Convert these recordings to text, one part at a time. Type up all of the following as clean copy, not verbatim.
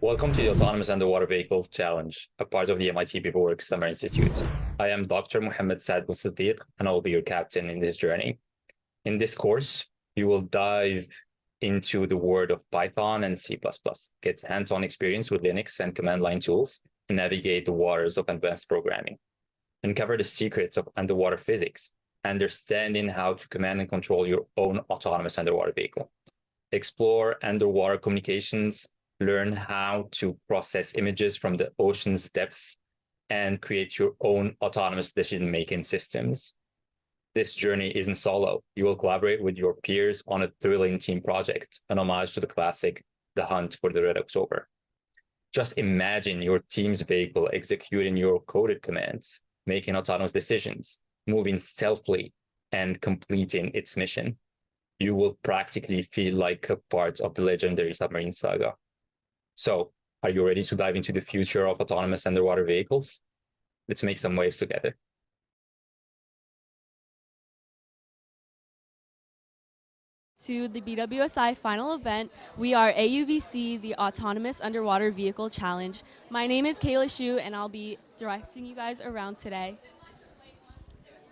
Welcome to the Autonomous Underwater Vehicle Challenge, a part of the MIT BWSI Summer Institute. I am Dr. Mohammed Saad Al-Siddiq, and I will be your captain in this journey. In this course, you will dive into the world of Python and C++, get hands-on experience with Linux and command line tools, and navigate the waters of advanced programming. Uncover the secrets of underwater physics, understanding how to command and control your own autonomous underwater vehicle. Explore underwater communications, learn how to process images from the ocean's depths, and create your own autonomous decision-making systems. This journey isn't solo. You will collaborate with your peers on a thrilling team project, an homage to the classic The Hunt for the Red October. Just imagine your team's vehicle executing your coded commands, making autonomous decisions, moving stealthily, and completing its mission. You will practically feel like a part of the legendary submarine saga. So, are you ready to dive into the future of autonomous underwater vehicles? Let's make some waves together. To the BWSI final event, we are AUVC, the Autonomous Underwater Vehicle Challenge. My name is Kayla Shu, and I'll be directing you guys around today.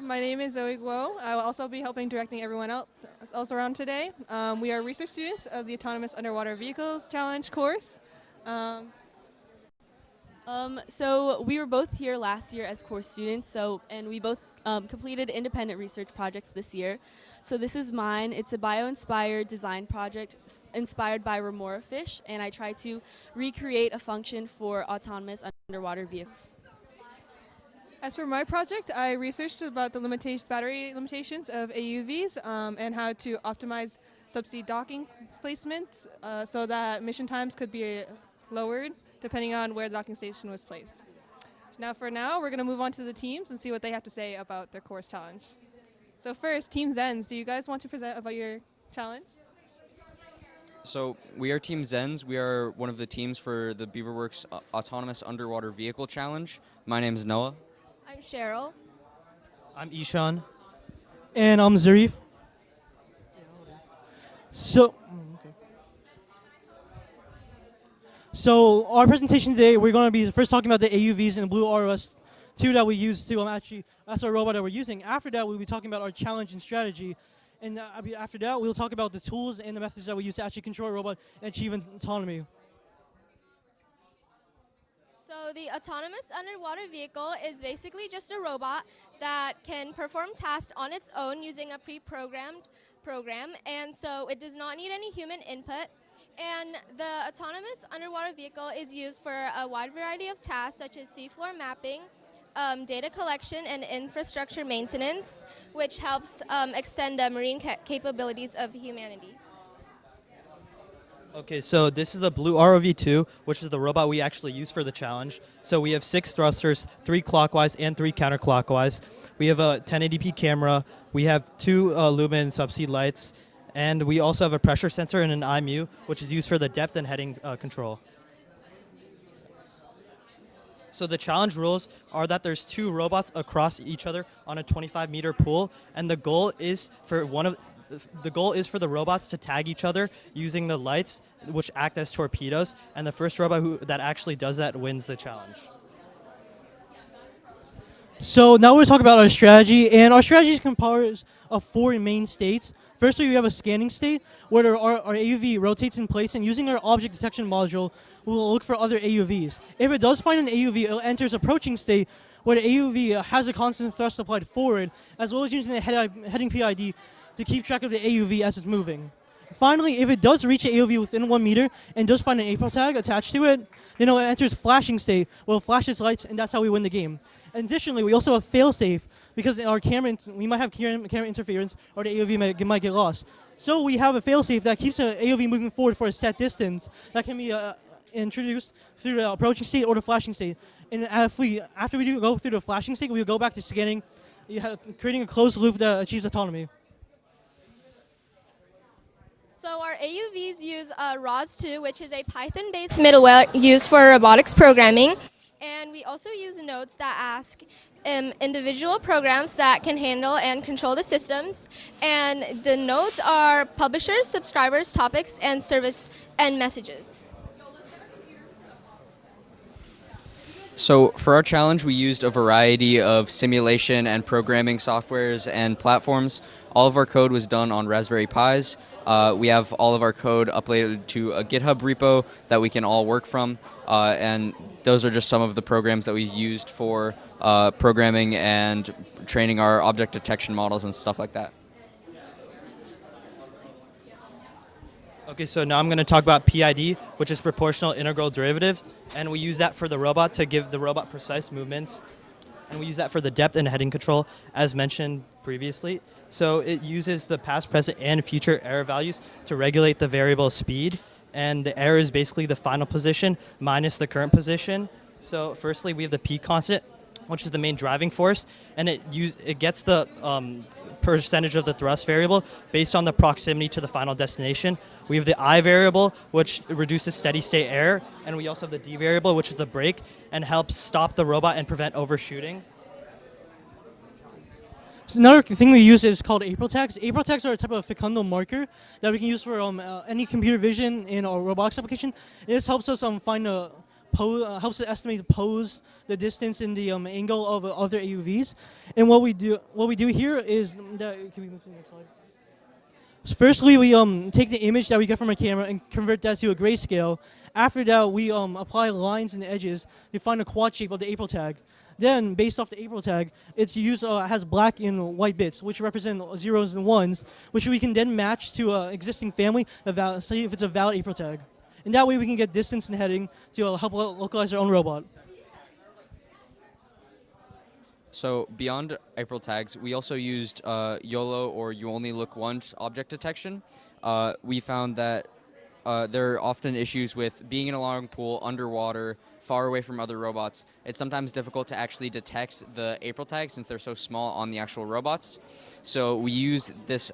My name is Zoe Guo. I will also be helping directing everyone else around today. We are research students of the Autonomous Underwater Vehicles Challenge course. So we were both here last year as course students, and we both completed independent research projects this year. So this is mine. It's a bio-inspired design project inspired by remora fish, and I tried to recreate a function for autonomous underwater vehicles. As for my project, I researched about the battery limitations of AUVs and how to optimize subsea docking placements so that mission times could be lowered depending on where the docking station was placed. Now, we're going to move on to the teams and see what they have to say about their course challenge. So first, Team Zens, do you guys want to present about your challenge? So we are Team Zens. We are one of the teams for the BeaverWorks Autonomous Underwater Vehicle Challenge. My name is Noah. I'm Cheryl. I'm Ishan. And I'm Zarif. So our presentation today, we're going to be first talking about the AUVs and the Blue ROS 2 that we use to that's our robot that we're using. After that, we'll be talking about our challenge and strategy. And after that, we'll talk about the tools and the methods that we use to actually control a robot and achieve autonomy. So the autonomous underwater vehicle is basically just a robot that can perform tasks on its own using a pre-programmed program, and so it does not need any human input. And the autonomous underwater vehicle is used for a wide variety of tasks such as seafloor mapping, data collection, and infrastructure maintenance, which helps extend the marine capabilities of humanity. Okay, so this is the Blue ROV2, which is the robot we actually use for the challenge. So we have 6 thrusters, 3 clockwise and 3 counterclockwise. We have a 1080p camera. We have 2 lumen subsea lights. And we also have a pressure sensor and an IMU, which is used for the depth and heading control. So the challenge rules are that there's 2 robots across each other on a 25-meter pool, and the goal is for the robots to tag each other using the lights, which act as torpedoes, and the first robot that actually does that wins the challenge. So now we're talking about our strategy, and our strategy is composed of 4 main states. Firstly, we have a scanning state where our AUV rotates in place, and using our object detection module, we will look for other AUVs. If it does find an AUV, it enters approaching state where the AUV has a constant thrust applied forward, as well as using the heading PID to keep track of the AUV as it's moving. Finally, if it does reach the AUV within 1 meter and does find an APRIL tag attached to it, then it enters flashing state where it flashes lights, and that's how we win the game. Additionally, we also have fail-safe because in our we might have camera interference or the AUV might get lost. So we have a fail-safe that keeps the AUV moving forward for a set distance that can be introduced through the approaching state or the flashing state. And after we go through the flashing state, we'll go back to scanning, creating a closed loop that achieves autonomy. So our AUVs use ROS2, which is a Python-based middleware used for robotics programming. And we also use nodes that ask individual programs that can handle and control the systems. And the nodes are publishers, subscribers, topics, and service and messages. So for our challenge, we used a variety of simulation and programming softwares and platforms. All of our code was done on Raspberry Pis. We have all of our code uploaded to a GitHub repo that we can all work from, and those are just some of the programs that we used for programming and training our object detection models and stuff like that. Okay, so now I'm going to talk about PID, which is proportional integral derivative, and we use that for the robot to give the robot precise movements, and we use that for the depth and heading control, as mentioned previously. So it uses the past, present, and future error values to regulate the variable speed, and the error is basically the final position minus the current position. So firstly, we have the P constant, which is the main driving force, and it gets the percentage of the thrust variable based on the proximity to the final destination. We have the I variable, which reduces steady state error, and we also have the D variable, which is the brake, and helps stop the robot and prevent overshooting. So another thing we use is called April tags. April tags are a type of fecundal marker that we can use for any computer vision in our robotics application. This helps us find a helps us estimate the pose, the distance, and the angle of other AUVs. And what we do here is that. Can we move to the next slide? So firstly, we take the image that we get from our camera and convert that to a grayscale. After that, we apply lines and edges to find a quad shape of the April tag. Then, based off the April tag, it's used has black and white bits, which represent zeros and ones, which we can then match to an existing family, see if it's a valid April tag. And that way we can get distance and heading to help localize our own robot. So beyond April tags, we also used YOLO, or You Only Look Once, object detection. We found that there are often issues with being in a long pool, underwater, far away from other robots. It's sometimes difficult to actually detect the April tags since they're so small on the actual robots. So we use this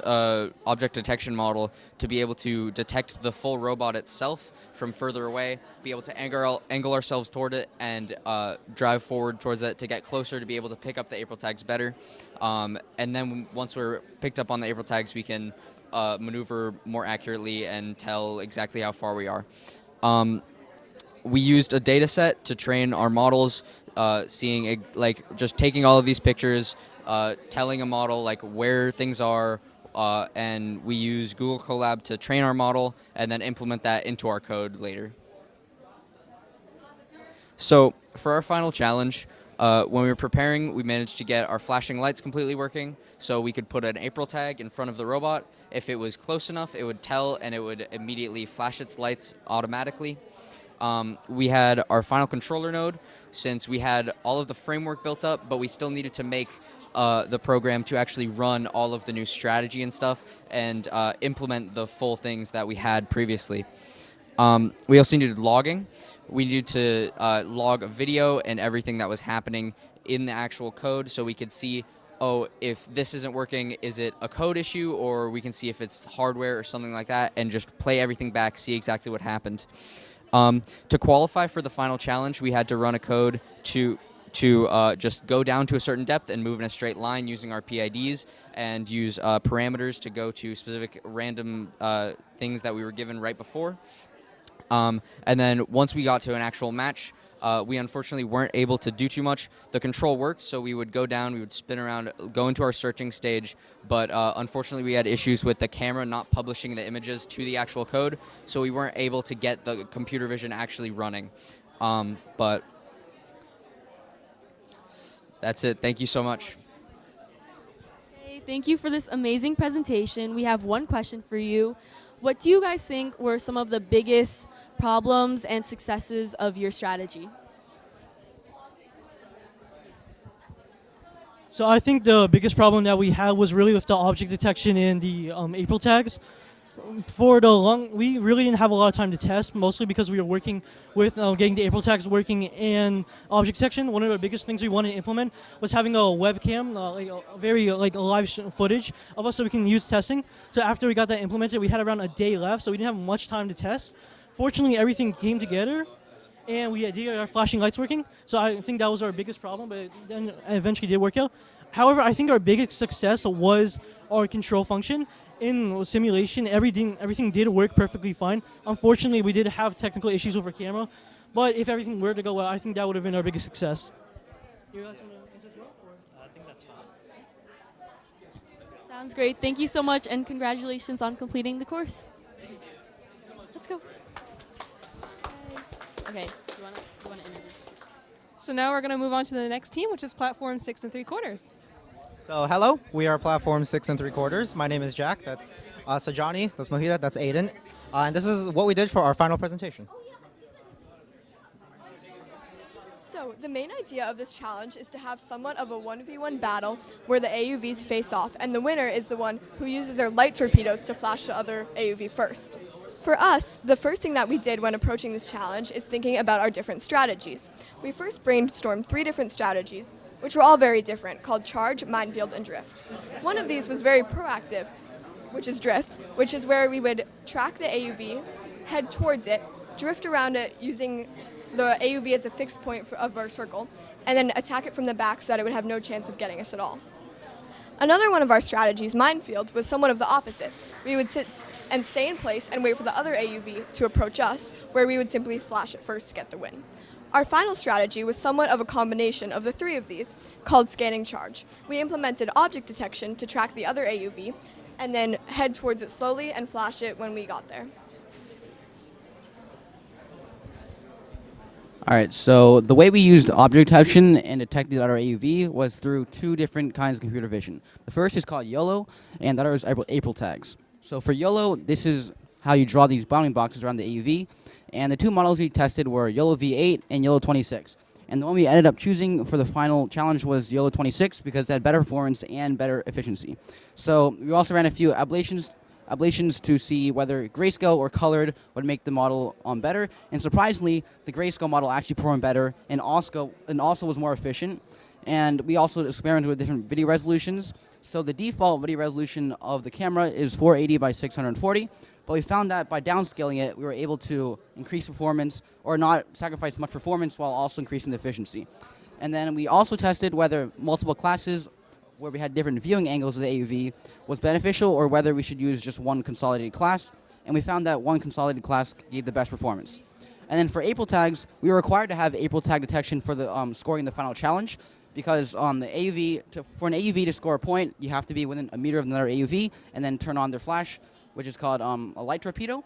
object detection model to be able to detect the full robot itself from further away, be able to angle ourselves toward it, and drive forward towards it to get closer to be able to pick up the April tags better. And then once we're picked up on the April tags, we can maneuver more accurately and tell exactly how far we are. We used a data set to train our models, just taking all of these pictures, telling a model like where things are, and we use Google Colab to train our model and then implement that into our code later. So for our final challenge, when we were preparing, we managed to get our flashing lights completely working, so we could put an April tag in front of the robot. If it was close enough, it would tell and it would immediately flash its lights automatically. We had our final controller node, since we had all of the framework built up, but we still needed to make the program to actually run all of the new strategy and stuff and implement the full things that we had previously. We also needed logging. We needed to log a video and everything that was happening in the actual code, so we could see, oh, if this isn't working, is it a code issue, or we can see if it's hardware or something like that, and just play everything back, see exactly what happened. To qualify for the final challenge, we had to run a code to just go down to a certain depth and move in a straight line using our PIDs, and use parameters to go to specific random things that we were given right before. And then once we got to an actual match, we unfortunately weren't able to do too much. The control worked, so we would go down, we would spin around, go into our searching stage, but unfortunately we had issues with the camera not publishing the images to the actual code, so we weren't able to get the computer vision actually running. But that's it. Thank you so much. Hey, thank you for this amazing presentation. We have one question for you. What do you guys think were some of the biggest problems and successes of your strategy? So I think the biggest problem that we had was really with the object detection and the April tags. We really didn't have a lot of time to test, mostly because we were working with getting the April tags working and object detection. One of the biggest things we wanted to implement was having a webcam, a live footage of us so we can use testing. So after we got that implemented, we had around a day left, so we didn't have much time to test. Fortunately, everything came together, and we did get our flashing lights working. So I think that was our biggest problem, but then eventually did work out. However, I think our biggest success was our control function. In simulation, everything did work perfectly fine. Unfortunately, we did have technical issues with our camera, But if everything were to go well, I think that would have been our biggest success. You guys want to answer as well? I think that's fine. Sounds great. Thank you so much, and congratulations on completing the course. Let's go. Okay. Do you want to introduce? So now we're going to move on to the next team, which is Platform 6 3/4. So hello, we are Platform 6 3/4. My name is Jack. That's Sajani. That's Mohita. That's Aiden. And this is what we did for our final presentation. So the main idea of this challenge is to have somewhat of a 1v1 battle where the AUVs face off, and the winner is the one who uses their light torpedoes to flash the other AUV first. For us, the first thing that we did when approaching this challenge is thinking about our different strategies. We first brainstormed 3 different strategies, which were all very different, called Charge, Minefield, and Drift. One of these was very proactive, which is Drift, which is where we would track the AUV, head towards it, drift around it using the AUV as a fixed point of our circle, and then attack it from the back so that it would have no chance of getting us at all. Another one of our strategies, Minefield, was somewhat of the opposite. We would sit and stay in place and wait for the other AUV to approach us, where we would simply flash it first to get the win. Our final strategy was somewhat of a combination of the 3 of these, called Scanning Charge. We implemented object detection to track the other AUV, and then head towards it slowly and flash it when we got there. All right, so the way we used object detection and detected our AUV was through 2 different kinds of computer vision. The first is called YOLO, and the other is April tags. So for YOLO, this is how you draw these bounding boxes around the AUV, and the 2 models we tested were YOLO V8 and YOLO 26. And the one we ended up choosing for the final challenge was YOLO 26 because it had better performance and better efficiency. So we also ran a few ablations to see whether grayscale or colored would make the model better. And surprisingly, the grayscale model actually performed better and also was more efficient. And we also experimented with different video resolutions. So the default video resolution of the camera is 480 by 640. But we found that by downscaling it, we were able to increase performance or not sacrifice much performance while also increasing the efficiency. And then we also tested whether multiple classes where we had different viewing angles of the AUV was beneficial or whether we should use just one consolidated class. And we found that one consolidated class gave the best performance. And then for April tags, we were required to have April tag detection for the scoring the final challenge because on the AUV, for an AUV to score a point, you have to be within a meter of another AUV and then turn on their flash, which is called a light torpedo.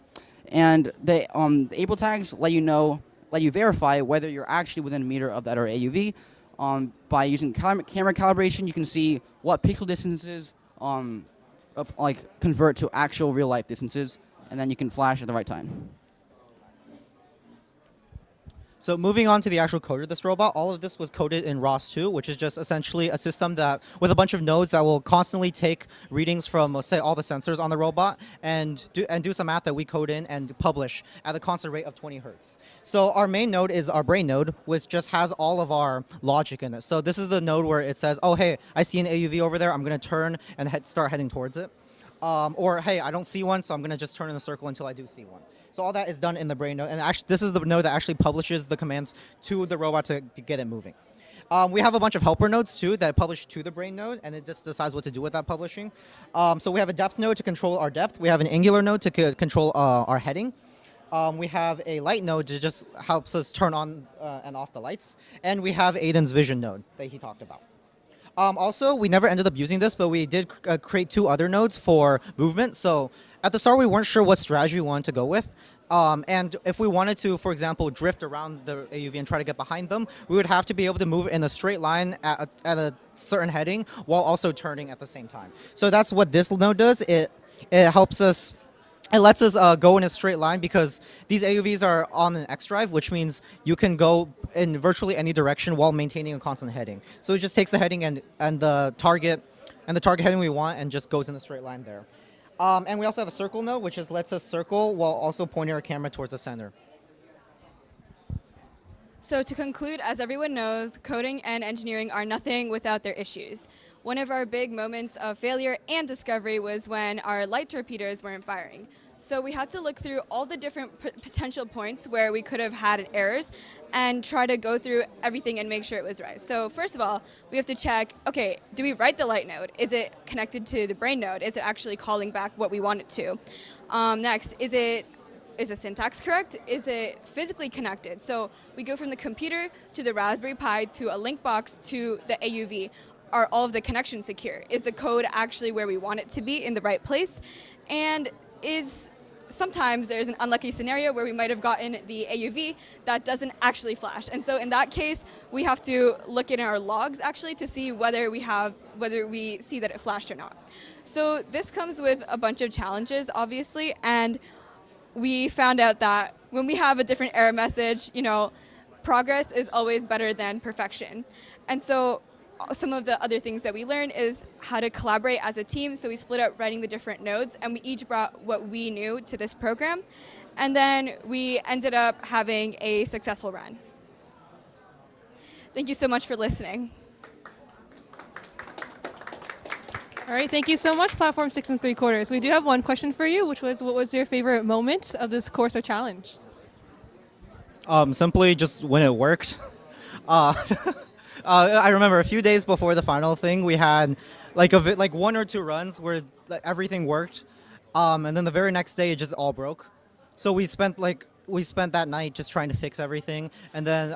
And the April tags let you verify whether you're actually within a meter of that other AUV. By using camera calibration, you can see what pixel distances convert to actual real life distances, and then you can flash at the right time. So moving on to the actual code of this robot, all of this was coded in ROS2, which is just essentially a system that with a bunch of nodes that will constantly take readings from, say, all the sensors on the robot and do some math that we code in and publish at a constant rate of 20 hertz. So our main node is our brain node, which just has all of our logic in it. So this is the node where it says, oh, hey, I see an AUV over there. I'm going to turn and start heading towards it. Or, hey, I don't see one, so I'm going to just turn in a circle until I do see one. So all that is done in the brain node, and actually, this is the node that actually publishes the commands to the robot to get it moving. We have a bunch of helper nodes too that publish to the brain node, and it just decides what to do with that publishing. So we have a depth node to control our depth. We have an angular node to control our heading. We have a light node that just helps us turn on and off the lights, and we have Aiden's vision node that he talked about. Also, we never ended up using this, but we did create 2 other nodes for movement. So at the start, we weren't sure what strategy we wanted to go with. And if we wanted to, for example, drift around the AUV and try to get behind them, we would have to be able to move in a straight line at a certain heading while also turning at the same time. So that's what this node does. It helps us. It lets us go in a straight line because these AUVs are on an X drive, which means you can go in virtually any direction while maintaining a constant heading. So it just takes the heading and the target heading we want and just goes in a straight line there. And we also have a circle node, which just lets us circle while also pointing our camera towards the center. So to conclude, as everyone knows, coding and engineering are nothing without their issues. One of our big moments of failure and discovery was when our light torpedoes weren't firing. So we had to look through all the different potential points where we could have had errors and try to go through everything and make sure it was right. So first of all, we have to check, okay, do we write the light node? Is it connected to the brain node? Is it actually calling back what we want it to? Next, is it is the syntax correct? Is it physically connected? So we go from the computer to the Raspberry Pi to a link box to the AUV. Are all of the connections secure? Is the code actually where we want it to be in the right place? And sometimes there's an unlucky scenario where we might have gotten the AUV that doesn't actually flash. And so in that case, we have to look in our logs actually to see whether we see that it flashed or not. So this comes with a bunch of challenges, obviously, and we found out that when we have a different error message, progress is always better than perfection. And so some of the other things that we learned is how to collaborate as a team. So we split up writing the different nodes, and we each brought what we knew to this program. And then we ended up having a successful run. Thank you so much for listening. All right, thank you so much, Platform 6 3/4. We do have one question for you, which was, what was your favorite moment of this course or challenge? Simply just when it worked. I remember a few days before the final thing, we had like one or two runs where everything worked, and then the very next day it just all broke. So we spent that night just trying to fix everything, and then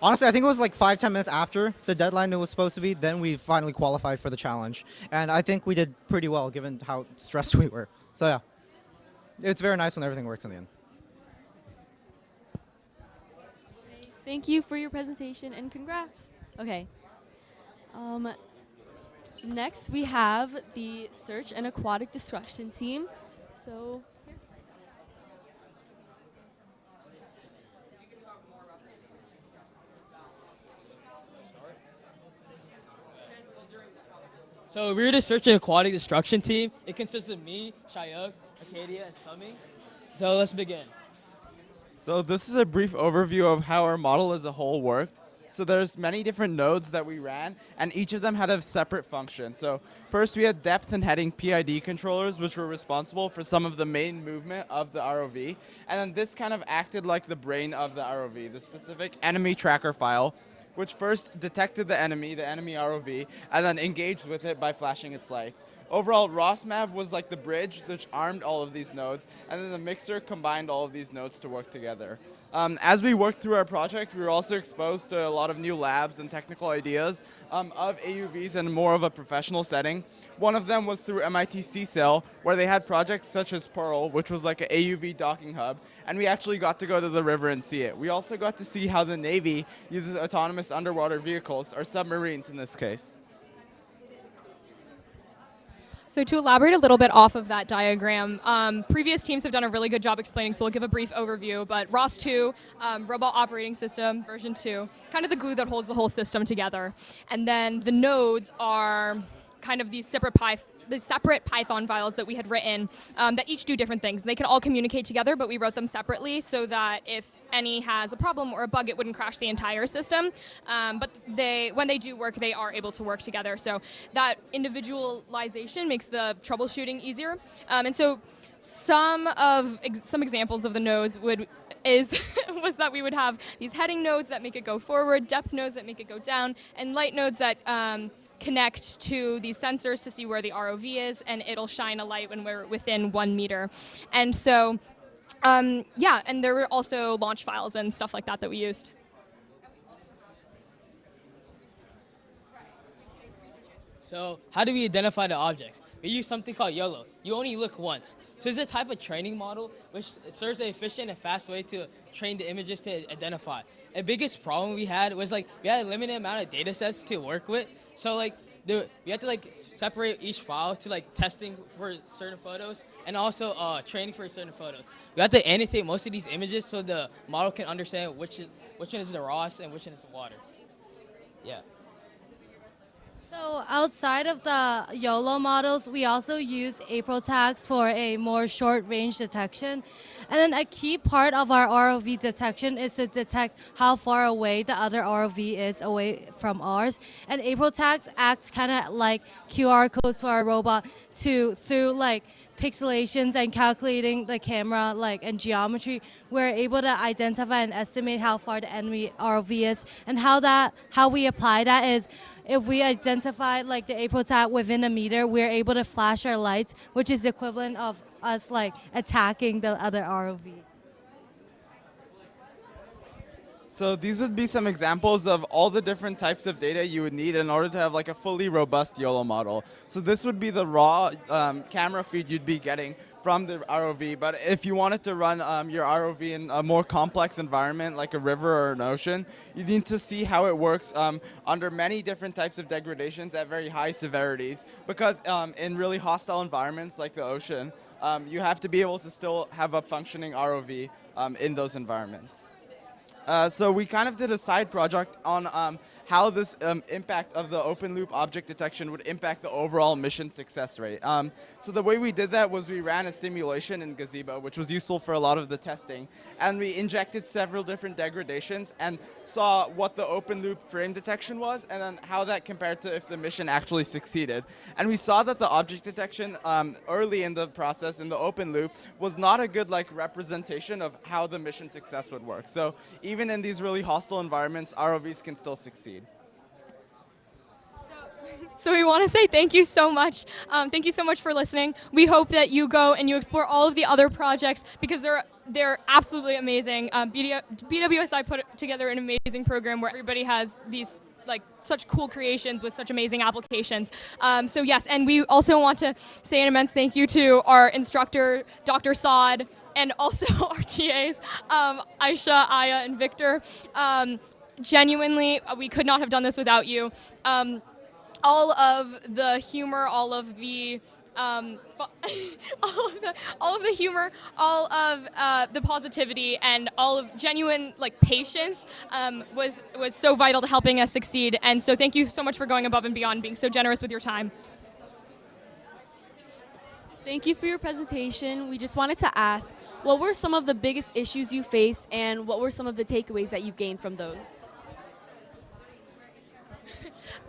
honestly, I think it was like 5-10 minutes after the deadline it was supposed to be, then we finally qualified for the challenge. And I think we did pretty well given how stressed we were. So yeah, it's very nice when everything works in the end. Thank you for your presentation and congrats. Okay. Next we have the Search and Aquatic Destruction team. So So we're the Search and Aquatic Destruction team. It consists of me, Shayuk, Acadia, and Sumi. So let's begin. So this is a brief overview of how our model as a whole worked. So there's many different nodes that we ran, and each of them had a separate function. So first we had depth and heading PID controllers, which were responsible for some of the main movement of the ROV. And then this kind of acted like the brain of the ROV, the specific enemy tracker file, which first detected the enemy ROV, and then engaged with it by flashing its lights. Overall, ROSMAV was like the bridge which armed all of these nodes, and then the mixer combined all of these nodes to work together. As we worked through our project, we were also exposed to a lot of new labs and technical ideas of AUVs in more of a professional setting. One of them was through MIT CCEL, where they had projects such as Pearl, which was like an AUV docking hub, and we actually got to go to the river and see it. We also got to see how the Navy uses autonomous underwater vehicles, or submarines in this case. So to elaborate a little bit off of that diagram, previous teams have done a really good job explaining, so we'll give a brief overview, but ROS2, Robot Operating System, version 2, kind of the glue that holds the whole system together. And then the nodes are kind of these separate Python files that we had written that each do different things. They can all communicate together, but we wrote them separately so that if any has a problem or a bug, it wouldn't crash the entire system. But when they do work, they are able to work together. So that individualization makes the troubleshooting easier. And so some examples of the nodes was that we would have these heading nodes that make it go forward, depth nodes that make it go down, and light nodes that connect to these sensors to see where the ROV is, and it'll shine a light when we're within 1 meter. And so, yeah, and there were also launch files and stuff like that we used. So how do we identify the objects? We use something called YOLO. You only look once. So it's a type of training model which serves an efficient and fast way to train the images to identify. The biggest problem we had was we had a limited amount of data sets to work with. So we had to separate each file to testing for certain photos and also training for certain photos. We had to annotate most of these images so the model can understand which one is the ROS and which one is the water. Yeah. So outside of the YOLO models, we also use April tags for a more short-range detection. And then a key part of our ROV detection is to detect how far away the other ROV is away from ours. And April tags act kind of like QR codes for our robot through pixelations and calculating the camera and geometry, we're able to identify and estimate how far the enemy ROV is. And how we apply that is if we identify the April tag within a meter, we're able to flash our lights, which is the equivalent of us like attacking the other ROV. So these would be some examples of all the different types of data you would need in order to have like a fully robust YOLO model. So this would be the raw camera feed you'd be getting from the ROV, but if you wanted to run your ROV in a more complex environment like a river or an ocean, you need to see how it works under many different types of degradations at very high severities, because in really hostile environments like the ocean, you have to be able to still have a functioning ROV in those environments. So we kind of did a side project on how this impact of the open loop object detection would impact the overall mission success rate. So the way we did that was we ran a simulation in Gazebo, which was useful for a lot of the testing, and we injected several different degradations and saw what the open loop frame detection was and then how that compared to if the mission actually succeeded. And we saw that the object detection early in the process in the open loop was not a good representation of how the mission success would work. So even in these really hostile environments, ROVs can still succeed. So we want to say thank you so much. Thank you so much for listening. We hope that you go and you explore all of the other projects because they're absolutely amazing. BWSI put together an amazing program where everybody has these such cool creations with such amazing applications. So yes, and we also want to say an immense thank you to our instructor, Dr. Saad, and also our TAs, Aisha, Aya, and Victor. Genuinely, we could not have done this without you. All of the humor, all of the humor, all of the positivity, and all of genuine patience was so vital to helping us succeed. And so thank you so much for going above and beyond, being so generous with your time. Thank you for your presentation. We just wanted to ask, what were some of the biggest issues you faced, and what were some of the takeaways that you've gained from those?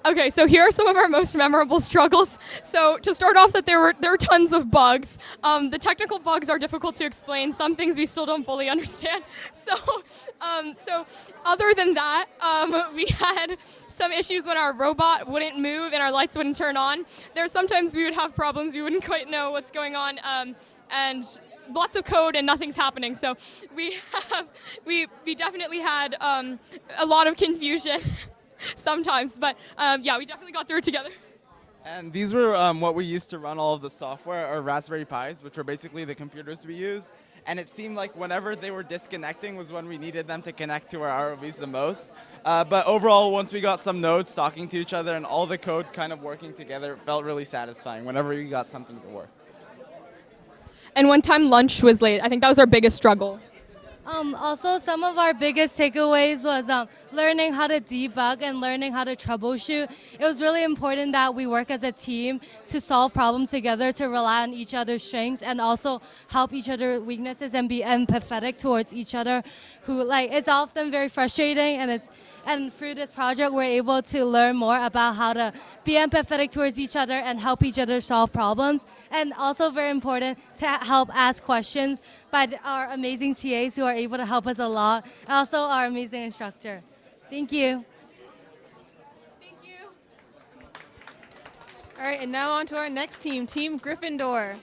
Okay, so here are some of our most memorable struggles. So to start off, that there were tons of bugs. The technical bugs are difficult to explain. Some things we still don't fully understand. So other than that, we had some issues when our robot wouldn't move and our lights wouldn't turn on. Sometimes we would have problems. We wouldn't quite know what's going on, and lots of code and nothing's happening. So we definitely had a lot of confusion. Sometimes, but yeah, we definitely got through it together. And these were what we used to run all of the software, our Raspberry Pis, which were basically the computers we use. And it seemed like whenever they were disconnecting was when we needed them to connect to our ROVs the most. But overall, once we got some nodes talking to each other and all the code kind of working together, it felt really satisfying whenever we got something to work. And one time lunch was late. I think that was our biggest struggle. Also, some of our biggest takeaways was learning how to debug and learning how to troubleshoot. It was really important that we work as a team to solve problems together, to rely on each other's strengths, and also help each other's weaknesses and be empathetic towards each other. It's often very frustrating, and through this project, we're able to learn more about how to be empathetic towards each other and help each other solve problems. And also very important to help ask questions by our amazing TAs who are able to help us a lot. And also our amazing instructor. Thank you. Thank you. All right, and now on to our next team, Team Gryffindor.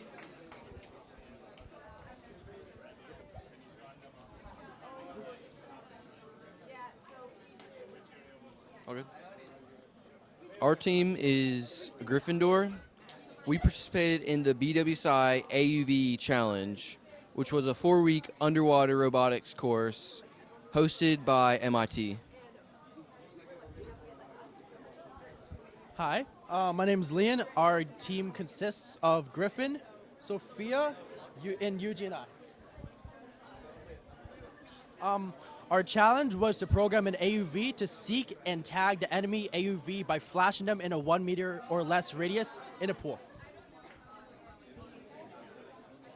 All good. Our team is Gryffindor. We participated in the BWSI AUV Challenge, which was a 4-week underwater robotics course hosted by MIT. Hi, my name is Liam. Our team consists of Griffin, Sophia, and Yuji and I. Our challenge was to program an AUV to seek and tag the enemy AUV by flashing them in a 1 meter or less radius in a pool.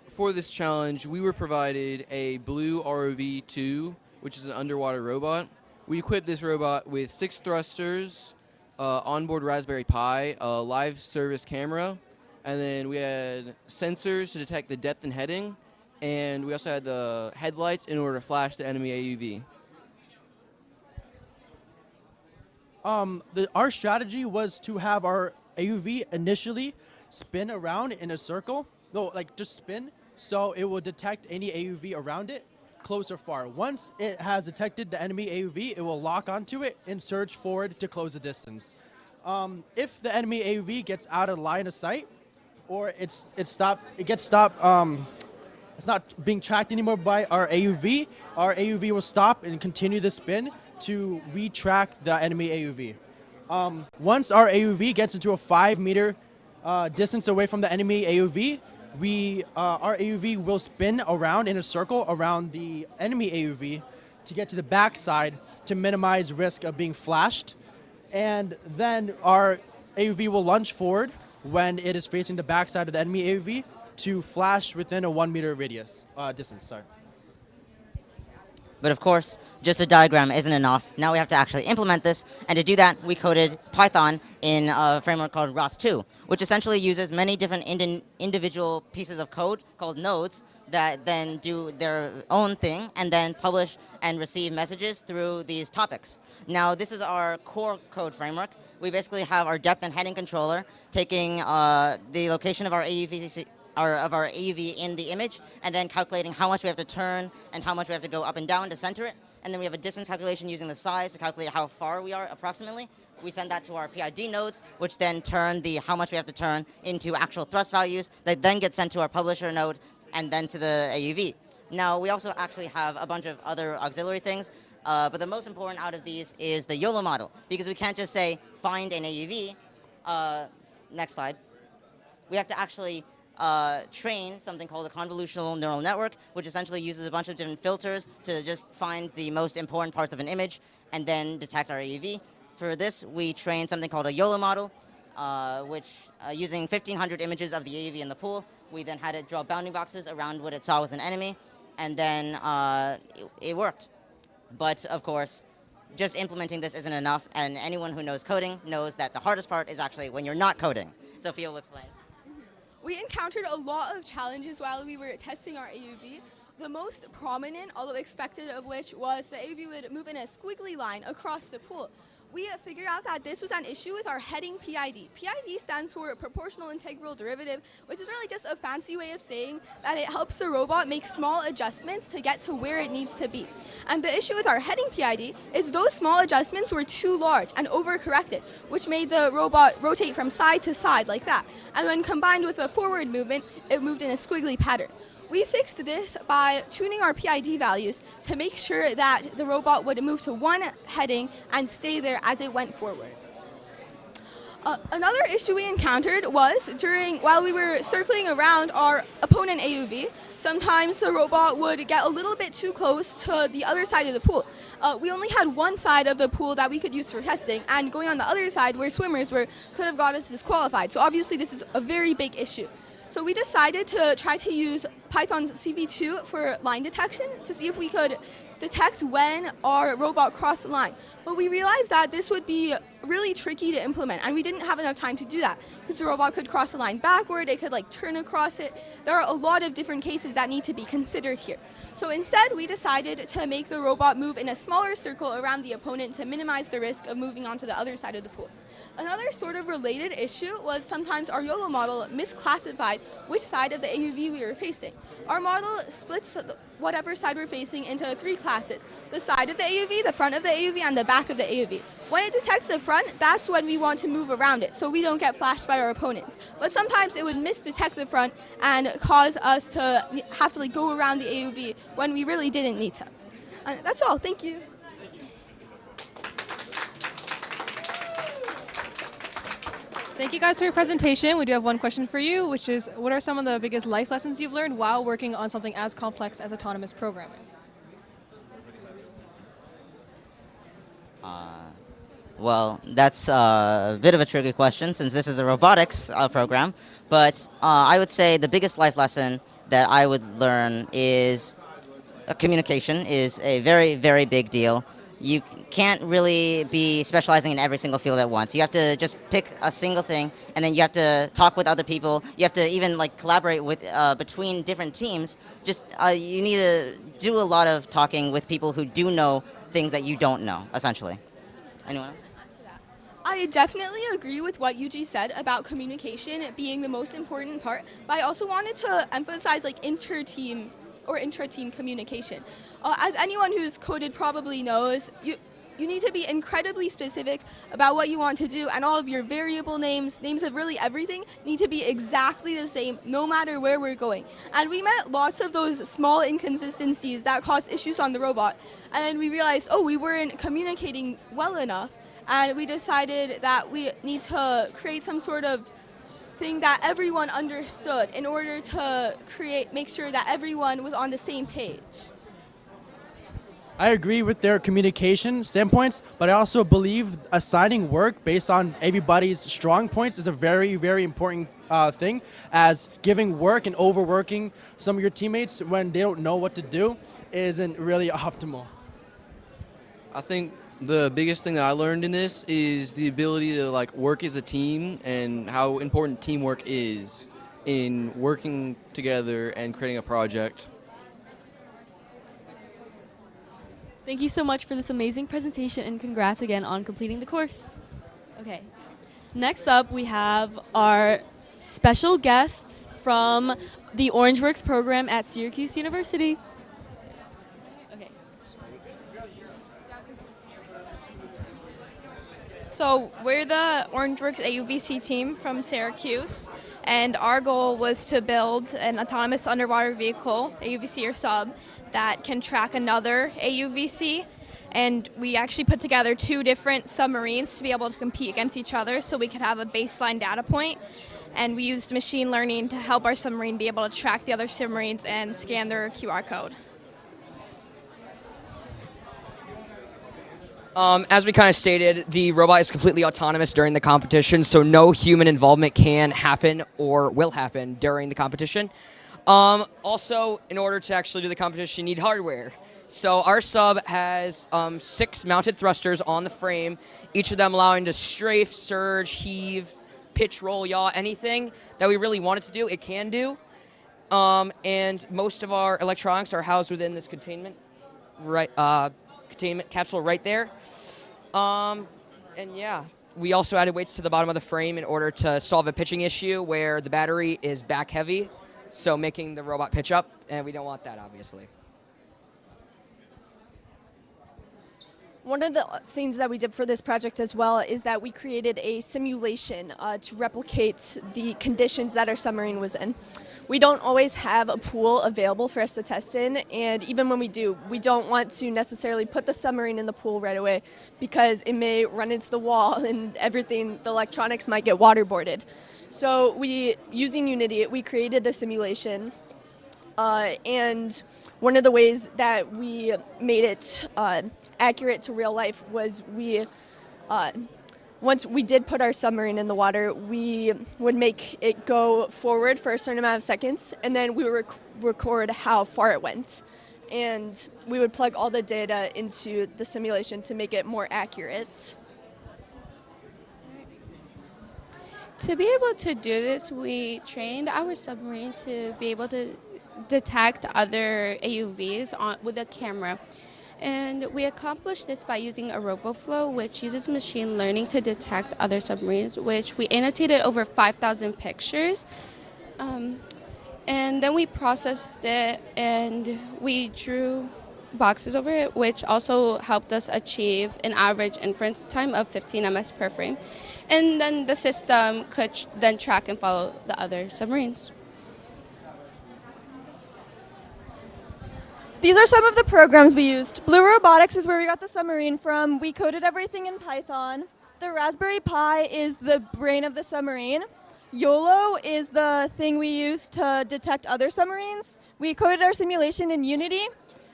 For this challenge, we were provided a blue ROV-2, which is an underwater robot. We equipped this robot with 6 thrusters, onboard Raspberry Pi, a live service camera, and then we had sensors to detect the depth and heading, and we also had the headlights in order to flash the enemy AUV. Our strategy was to have our AUV initially spin around in a circle. No, just spin, So it will detect any AUV around it, close or far. Once it has detected the enemy AUV, it will lock onto it and surge forward to close the distance. If the enemy AUV gets out of line of sight, or it's not being tracked anymore by our AUV will stop and continue the spin to retrack the enemy AUV. Once our AUV gets into a 5-meter distance away from the enemy AUV, our AUV will spin around in a circle around the enemy AUV to get to the backside to minimize risk of being flashed. And then our AUV will lunge forward when it is facing the backside of the enemy AUV to flash within a 1-meter radius distance. Sorry. But of course, just a diagram isn't enough. Now we have to actually implement this, and to do that, we coded Python in a framework called ROS2, which essentially uses many different individual pieces of code called nodes that then do their own thing and then publish and receive messages through these topics. Now, this is our core code framework. We basically have our depth and heading controller taking the location of our AUV in the image, and then calculating how much we have to turn and how much we have to go up and down to center it. And then we have a distance calculation using the size to calculate how far we are approximately. We send that to our PID nodes, which then turn the how much we have to turn into actual thrust values that then get sent to our publisher node and then to the AUV. Now, we also actually have a bunch of other auxiliary things, but the most important out of these is the YOLO model, because we can't just say find an AUV. Next slide. We have to actually train something called a convolutional neural network, which essentially uses a bunch of different filters to just find the most important parts of an image and then detect our AUV. For this, we trained something called a YOLO model, which using 1,500 images of the AUV in the pool, we then had it draw bounding boxes around what it saw was an enemy, and then it worked. But of course, just implementing this isn't enough, and anyone who knows coding knows that the hardest part is actually when you're not coding. Sophia will explain. We encountered a lot of challenges while we were testing our AUV. The most prominent, although expected of which, was the AUV would move in a squiggly line across the pool. We figured out that this was an issue with our heading PID. PID stands for proportional integral derivative, which is really just a fancy way of saying that it helps the robot make small adjustments to get to where it needs to be. And the issue with our heading PID is those small adjustments were too large and overcorrected, which made the robot rotate from side to side like that. And when combined with a forward movement, it moved in a squiggly pattern. We fixed this by tuning our PID values to make sure that the robot would move to one heading and stay there as it went forward. Another issue we encountered was while we were circling around our opponent AUV, sometimes the robot would get a little bit too close to the other side of the pool. We only had one side of the pool that we could use for testing, and going on the other side where swimmers were could have got us disqualified. So obviously this is a very big issue. So we decided to try to use Python's CV2 for line detection to see if we could detect when our robot crossed the line. But we realized that this would be really tricky to implement, and we didn't have enough time to do that because the robot could cross the line backward, it could turn across it. There are a lot of different cases that need to be considered here. So instead, we decided to make the robot move in a smaller circle around the opponent to minimize the risk of moving onto the other side of the pool. Another sort of related issue was sometimes our YOLO model misclassified which side of the AUV we were facing. Our model splits whatever side we're facing into 3 classes: the side of the AUV, the front of the AUV, and the back of the AUV. When it detects the front, that's when we want to move around it so we don't get flashed by our opponents. But sometimes it would misdetect the front and cause us to have to go around the AUV when we really didn't need to. That's all. Thank you. Thank you guys for your presentation. We do have one question for you, which is, what are some of the biggest life lessons you've learned while working on something as complex as autonomous programming? Well, that's a bit of a tricky question since this is a robotics program, but I would say the biggest life lesson that I would learn is communication is a very, very big deal. You can't really be specializing in every single field at once. You have to just pick a single thing, and then you have to talk with other people. You have to even collaborate with between different teams. Just you need to do a lot of talking with people who do know things that you don't know, essentially. Anyone else? I definitely agree with what Yuji said about communication being the most important part, but I also wanted to emphasize like inter-team or intra-team communication. As anyone who's coded probably knows, you need to be incredibly specific about what you want to do, and all of your variable names, names of really everything, need to be exactly the same no matter where we're going. And we met lots of those small inconsistencies that caused issues on the robot, and then we realized, oh, we weren't communicating well enough, and we decided that we need to create some sort of thing that everyone understood in order to make sure that everyone was on the same page. I agree with their communication standpoints, but I also believe assigning work based on everybody's strong points is a very, very important thing, as giving work and overworking some of your teammates when they don't know what to do isn't really optimal. I think the biggest thing that I learned in this is the ability to like work as a team and how important teamwork is in working together and creating a project. Thank you so much for this amazing presentation, and congrats again on completing the course. Okay, next up we have our special guests from the OrangeWorks program at Syracuse University. Okay. So we're the OrangeWorks AUVC team from Syracuse, and our goal was to build an autonomous underwater vehicle, AUVC or sub, that can track another AUVC. And we actually put together 2 different submarines to be able to compete against each other so we could have a baseline data point. And we used machine learning to help our submarine be able to track the other submarines and scan their QR code. As we kind of stated, the robot is completely autonomous during the competition, so no human involvement can happen or will happen during the competition. Also, in order to actually do the competition, you need hardware. So our sub has 6 mounted thrusters on the frame, each of them allowing to strafe, surge, heave, pitch, roll, yaw, anything that we really want it to do, it can do. And most of our electronics are housed within this containment capsule right there. And yeah, we also added weights to the bottom of the frame in order to solve a pitching issue where the battery is back heavy, so making the robot pitch up, and we don't want that, obviously. One of the things that we did for this project as well is that we created a simulation to replicate the conditions that our submarine was in. We don't always have a pool available for us to test in, and even when we do, we don't want to necessarily put the submarine in the pool right away because it may run into the wall and everything, the electronics might get waterboarded. So using Unity, we created a simulation, and one of the ways that we made it accurate to real life was once we did put our submarine in the water, we would make it go forward for a certain amount of seconds, and then we would record how far it went. And we would plug all the data into the simulation to make it more accurate. To be able to do this, we trained our submarine to be able to detect other AUVs with a camera. And we accomplished this by using a RoboFlow, which uses machine learning to detect other submarines, which we annotated over 5,000 pictures. And then we processed it and we drew boxes over it, which also helped us achieve an average inference time of 15 ms per frame. And then the system could then track and follow the other submarines. These are some of the programs we used. Blue Robotics is where we got the submarine from. We coded everything in Python. The Raspberry Pi is the brain of the submarine. YOLO is the thing we use to detect other submarines. We coded our simulation in Unity.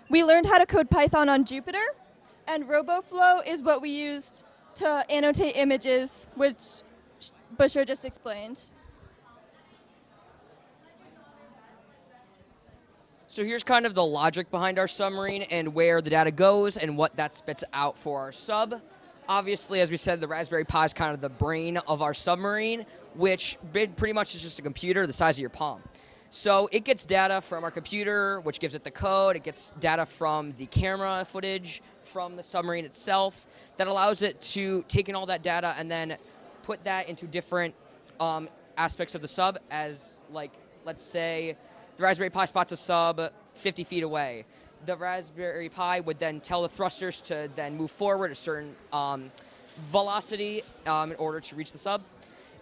We learned how to code Python on Jupyter. And RoboFlow is what we used to annotate images, which Bushra just explained. So here's kind of the logic behind our submarine and where the data goes and what that spits out for our sub. Obviously, as we said, the Raspberry Pi is kind of the brain of our submarine, which pretty much is just a computer the size of your palm. So it gets data from our computer, which gives it the code. It gets data from the camera footage from the submarine itself that allows it to take in all that data and then put that into different aspects of the sub as, like, let's say the Raspberry Pi spots a sub 50 feet away. The Raspberry Pi would then tell the thrusters to then move forward a certain velocity in order to reach the sub.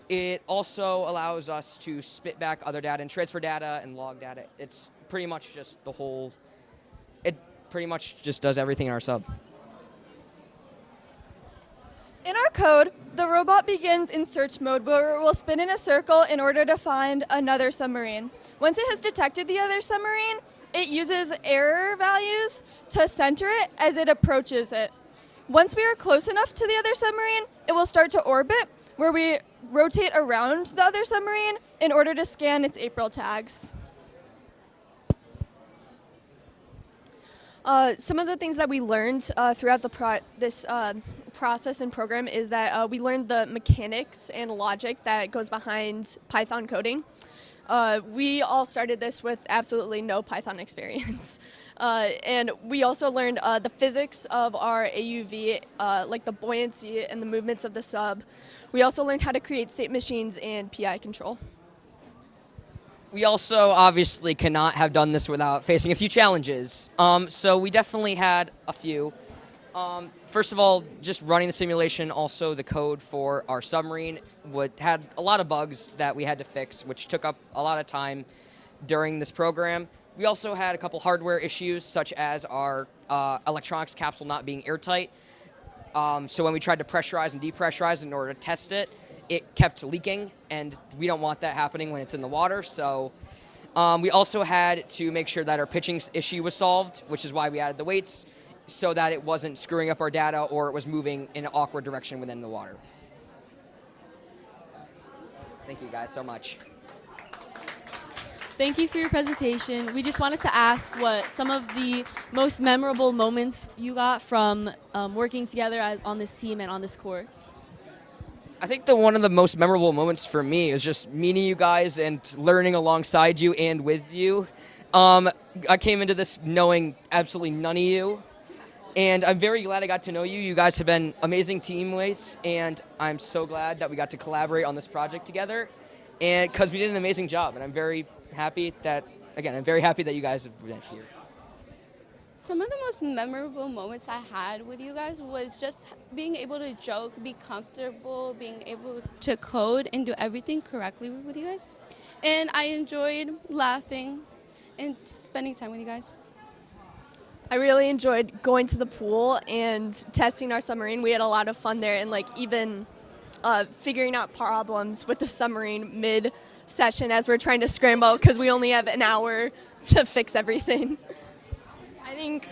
It also allows us to spit back other data and transfer data and log data. It's pretty much just it pretty much just does everything in our sub. In our code, the robot begins in search mode where it will spin in a circle in order to find another submarine. Once it has detected the other submarine, it uses error values to center it as it approaches it. Once we are close enough to the other submarine, it will start to orbit, where we rotate around the other submarine in order to scan its April tags. Some of the things that we learned throughout this process and program is that we learned the mechanics and logic that goes behind Python coding. We all started this with absolutely no Python experience. And we also learned the physics of our AUV, like the buoyancy and the movements of the sub. We also learned how to create state machines and PI control. We also obviously cannot have done this without facing a few challenges. So we definitely had a few. First of all, just running the simulation, also the code for our submarine had a lot of bugs that we had to fix, which took up a lot of time during this program. We also had a couple hardware issues, such as our electronics capsule not being airtight. So when we tried to pressurize and depressurize in order to test it, it kept leaking, and we don't want that happening when it's in the water. So we also had to make sure that our pitching issue was solved, which is why we added the weights, so that it wasn't screwing up our data or it was moving in an awkward direction within the water. Thank you guys so much. Thank you for your presentation. We just wanted to ask what some of the most memorable moments you got from working together on this team and on this course. I think one of the most memorable moments for me is just meeting you guys and learning alongside you and with you. I came into this knowing absolutely none of you, and I'm very glad I got to know you. You guys have been amazing teammates, and I'm so glad that we got to collaborate on this project together, and because we did an amazing job, and I'm very happy that you guys have been here. Some of the most memorable moments I had with you guys was just being able to joke, be comfortable, being able to code and do everything correctly with you guys. And I enjoyed laughing and spending time with you guys. I really enjoyed going to the pool and testing our submarine. We had a lot of fun there, and even figuring out problems with the submarine mid-session as we're trying to scramble because we only have an hour to fix everything. I think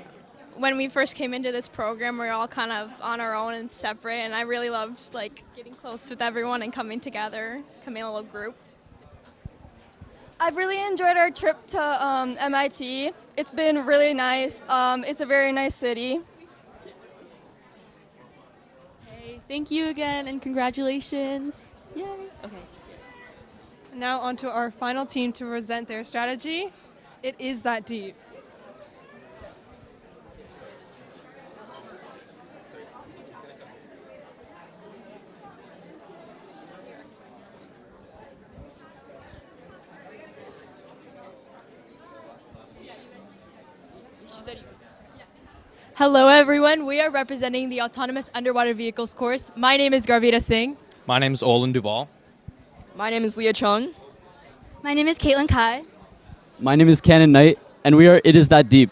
when we first came into this program, we were all kind of on our own and separate, and I really loved getting close with everyone and coming together, coming in a little group. I've really enjoyed our trip to MIT. It's been really nice. It's a very nice city. Okay, thank you again and congratulations. Yay. Okay. Now on to our final team to present their strategy. It is that deep. Hello everyone, we are representing the Autonomous Underwater Vehicles course. My name is Garvita Singh. My name is Olin Duval. My name is Leah Chung. My name is Caitlin Kai. My name is Cannon Knight, and we are It Is That Deep.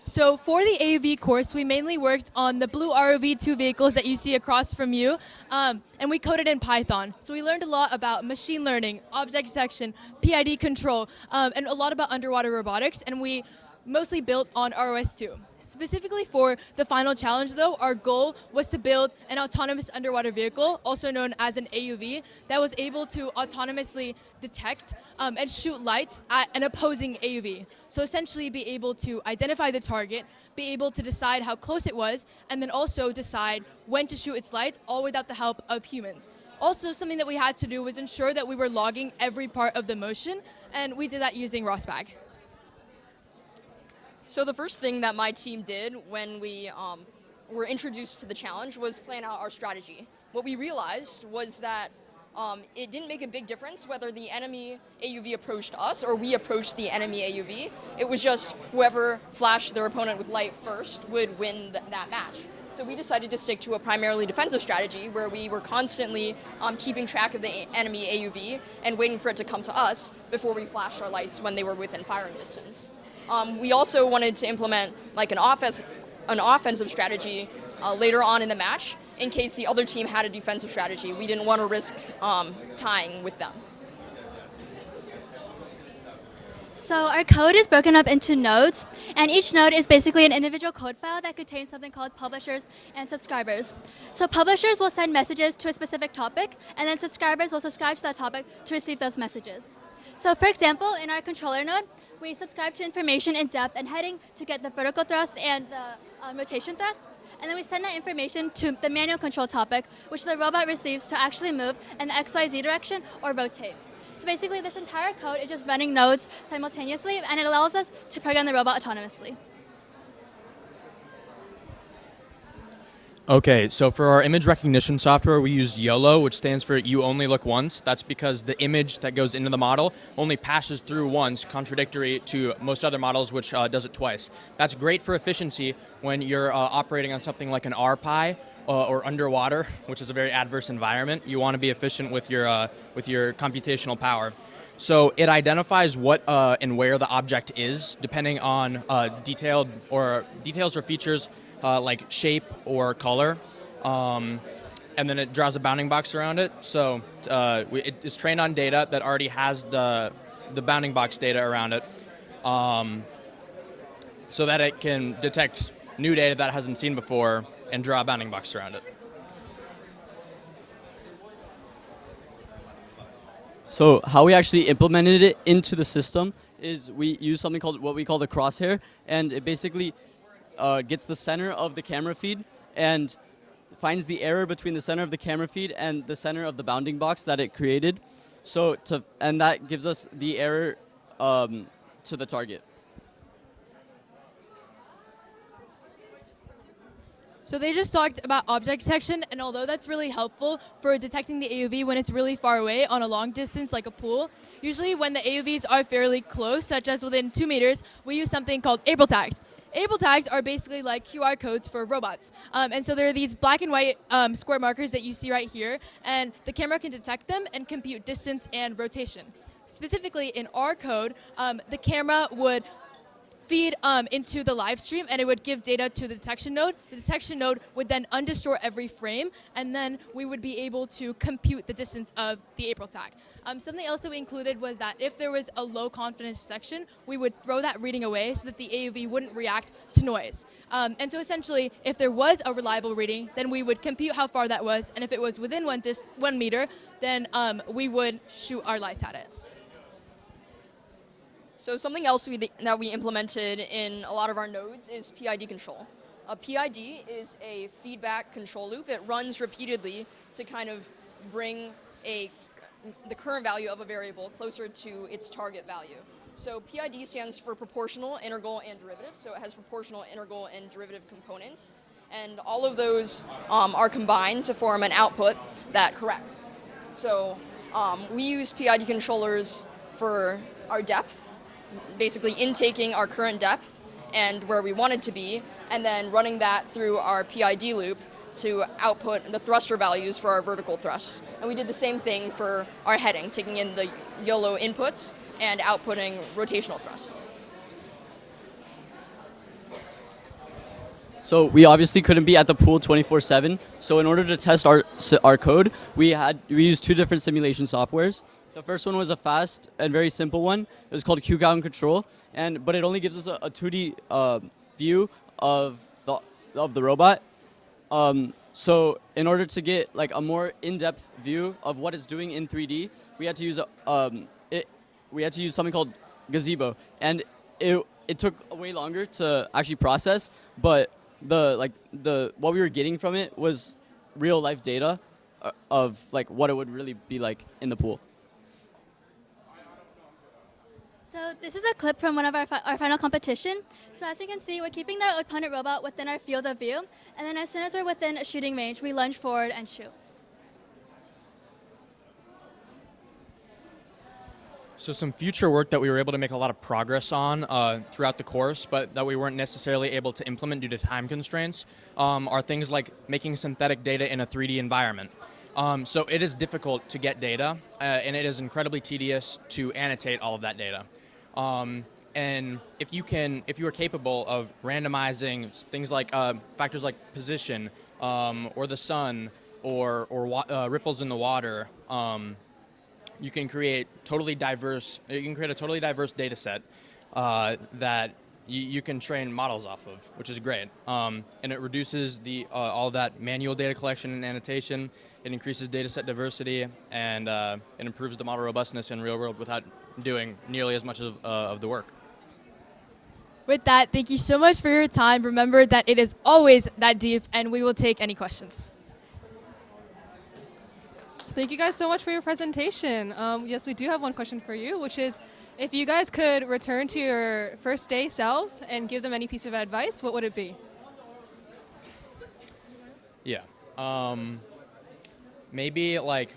So for the AUV course, we mainly worked on the blue ROV2 vehicles that you see across from you, and we coded in Python. So we learned a lot about machine learning, object detection, PID control, and a lot about underwater robotics, and we mostly built on ROS2. Specifically for the final challenge though, our goal was to build an autonomous underwater vehicle, also known as an AUV, that was able to autonomously detect and shoot lights at an opposing AUV. So essentially be able to identify the target, be able to decide how close it was, and then also decide when to shoot its lights, all without the help of humans. Also, something that we had to do was ensure that we were logging every part of the motion, and we did that using ROSBAG. So the first thing that my team did when we were introduced to the challenge was plan out our strategy. What we realized was that it didn't make a big difference whether the enemy AUV approached us or we approached the enemy AUV. It was just whoever flashed their opponent with light first would win that match. So we decided to stick to a primarily defensive strategy where we were constantly keeping track of the enemy AUV and waiting for it to come to us before we flashed our lights when they were within firing distance. We also wanted to implement like an offensive strategy later on in the match in case the other team had a defensive strategy. We didn't want to risk tying with them. So our code is broken up into nodes, and each node is basically an individual code file that contains something called publishers and subscribers. So publishers will send messages to a specific topic, and then subscribers will subscribe to that topic to receive those messages. So for example, in our controller node, we subscribe to information in depth and heading to get the vertical thrust and the rotation thrust. And then we send that information to the manual control topic, which the robot receives to actually move in the XYZ direction or rotate. So basically this entire code is just running nodes simultaneously, and it allows us to program the robot autonomously. Okay, so for our image recognition software, we used YOLO, which stands for You Only Look Once. That's because the image that goes into the model only passes through once, contradictory to most other models, which does it twice. That's great for efficiency when you're operating on something like an RPI or underwater, which is a very adverse environment. You want to be efficient with your computational power. So it identifies what and where the object is, depending on details or features like shape or color, and then it draws a bounding box around it. So it is trained on data that already has the bounding box data around it, so that it can detect new data that it hasn't seen before and draw a bounding box around it. So how we actually implemented it into the system is we use something called what we call the crosshair, and it basically gets the center of the camera feed and finds the error between the center of the camera feed and the center of the bounding box that it created. And that gives us the error to the target. So they just talked about object detection, and although that's really helpful for detecting the AUV when it's really far away on a long distance like a pool, usually when the AUVs are fairly close, such as within 2 meters, we use something called April tags. April tags are basically like QR codes for robots. And so there are these black and white square markers that you see right here, and the camera can detect them and compute distance and rotation. Specifically in our code, the camera would feed into the live stream, and it would give data to the detection node. The detection node would then undistort every frame, and then we would be able to compute the distance of the April tag. Something else that we included was that if there was a low confidence detection, we would throw that reading away so that the AUV wouldn't react to noise. And so essentially, if there was a reliable reading, then we would compute how far that was, and if it was within 1 meter, then we would shoot our lights at it. So something else that we implemented in a lot of our nodes is PID control. A PID is a feedback control loop. It runs repeatedly to kind of bring the current value of a variable closer to its target value. So PID stands for proportional, integral, and derivative. So it has proportional, integral, and derivative components. And all of those are combined to form an output that corrects. So we use PID controllers for our depth, basically intaking our current depth and where we want it to be, and then running that through our PID loop to output the thruster values for our vertical thrust. And we did the same thing for our heading, taking in the YOLO inputs and outputting rotational thrust. So we obviously couldn't be at the pool 24/7. So in order to test our code, we used 2 different simulation softwares. The first one was a fast and very simple one. It was called QCount Control, but it only gives us a 2D view of the robot. So in order to get like a more in-depth view of what it's doing in 3D, we had to use something called Gazebo, and it took way longer to actually process, but what we were getting from it was real life data. of like what it would really be like in the pool. So this is a clip from one of our final competition. So as you can see, we're keeping the opponent robot within our field of view, and then as soon as we're within a shooting range, we lunge forward and shoot. So some future work that we were able to make a lot of progress on throughout the course, but that we weren't necessarily able to implement due to time constraints, are things like making synthetic data in a 3D environment. So it is difficult to get data, and it is incredibly tedious to annotate all of that data. And if you are capable of randomizing things like factors like position, or the sun, or ripples in the water, you can create a totally diverse data set that you can train models off of, which is great. And it reduces all that manual data collection and annotation. It increases data set diversity, and it improves the model robustness in real world without doing nearly as much of the work. With that, thank you so much for your time. Remember that it is always that deep, and we will take any questions. Thank you guys so much for your presentation. Yes, we do have one question for you, which is, if you guys could return to your first day selves and give them any piece of advice, what would it be? Yeah. Maybe like,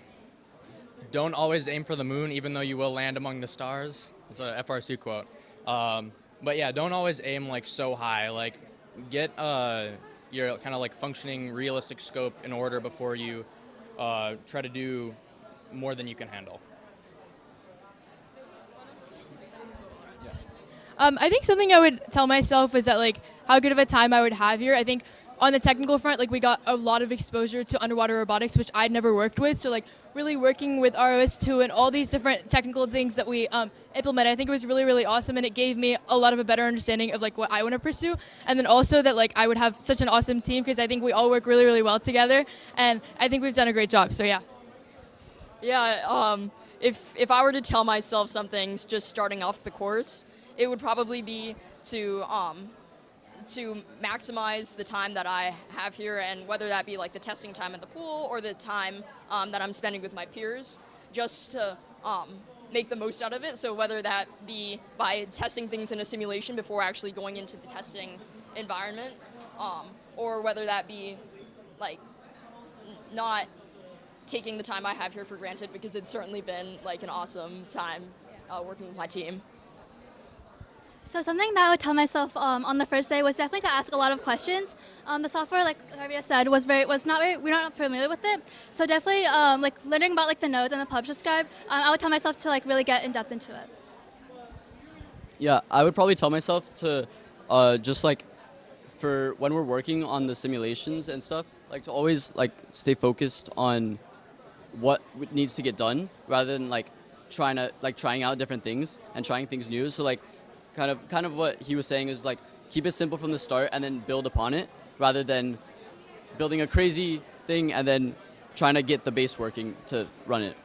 don't always aim for the moon, even though you will land among the stars. It's a FRC quote. But yeah, don't always aim like so high. Like, get your kind of like functioning, realistic scope in order before you try to do more than you can handle. I think something I would tell myself is that like how good of a time I would have here. I think on the technical front, like we got a lot of exposure to underwater robotics, which I'd never worked with. So like really working with ROS2 and all these different technical things that we implemented, I think it was really, really awesome, and it gave me a lot of a better understanding of like what I want to pursue, and then also that like I would have such an awesome team because I think we all work really, really well together, and I think we've done a great job. So yeah. Yeah. If I were to tell myself something just starting off the course, it would probably be to maximize the time that I have here, and whether that be like the testing time at the pool or the time that I'm spending with my peers, just to make the most out of it. So whether that be by testing things in a simulation before actually going into the testing environment, or whether that be like not taking the time I have here for granted, because it's certainly been like an awesome time working with my team. So something that I would tell myself on the first day was definitely to ask a lot of questions. The software, like Harvey said, we're not familiar with it. So definitely like learning about like the nodes and the publish subscribe, I would tell myself to like really get in depth into it. Yeah, I would probably tell myself to just like for when we're working on the simulations and stuff, like to always like stay focused on what needs to get done rather than like trying out different things and trying things new. So like kind of what he was saying is like keep it simple from the start and then build upon it rather than building a crazy thing and then trying to get the base working to run it.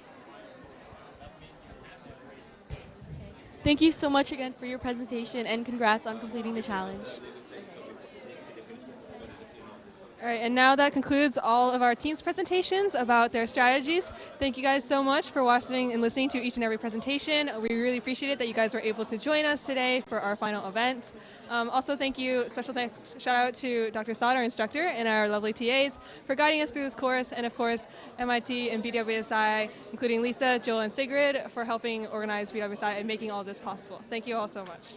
Thank you so much again for your presentation, and congrats on completing the challenge. All right, and now that concludes all of our team's presentations about their strategies. Thank you guys so much for watching and listening to each and every presentation. We really appreciate it that you guys were able to join us today for our final event. Also, thank you, special thanks, shout out to Dr. Saad, our instructor, and our lovely TAs for guiding us through this course, and of course, MIT and BWSI, including Lisa, Joel, and Sigrid, for helping organize BWSI and making all of this possible. Thank you all so much.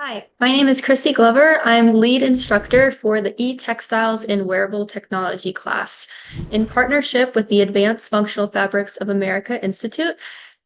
Hi, my name is Chrissy Glover. I'm lead instructor for the E-Textiles in Wearable Technology class. In partnership with the Advanced Functional Fabrics of America Institute,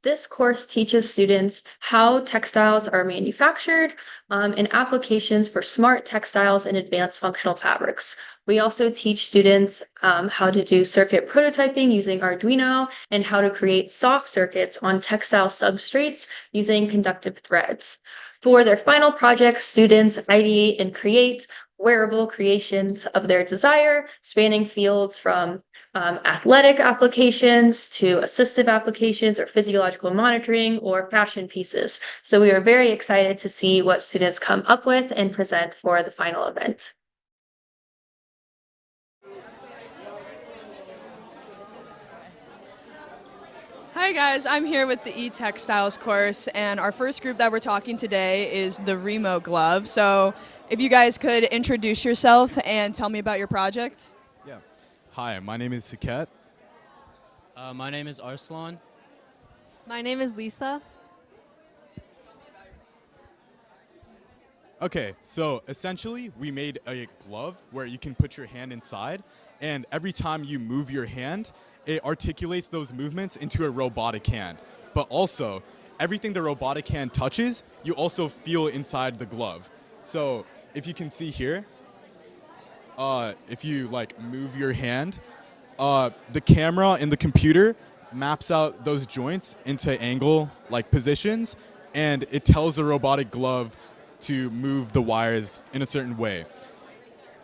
this course teaches students how textiles are manufactured and applications for smart textiles and advanced functional fabrics. We also teach students how to do circuit prototyping using Arduino and how to create soft circuits on textile substrates using conductive threads. For their final projects, students ideate and create wearable creations of their desire, spanning fields from athletic applications to assistive applications or physiological monitoring or fashion pieces. So we are very excited to see what students come up with and present for the final event. Hi guys, I'm here with the E-Textiles course, and our first group that we're talking today is the Remo Glove. So if you guys could introduce yourself and tell me about your project. Yeah. Hi, my name is Saket. My name is Arslan. My name is Lisa. Okay, so essentially we made a glove where you can put your hand inside, and every time you move your hand, it articulates those movements into a robotic hand. But also, everything the robotic hand touches, you also feel inside the glove. So if you can see here, if you like move your hand, the camera in the computer maps out those joints into angle like positions, and it tells the robotic glove to move the wires in a certain way.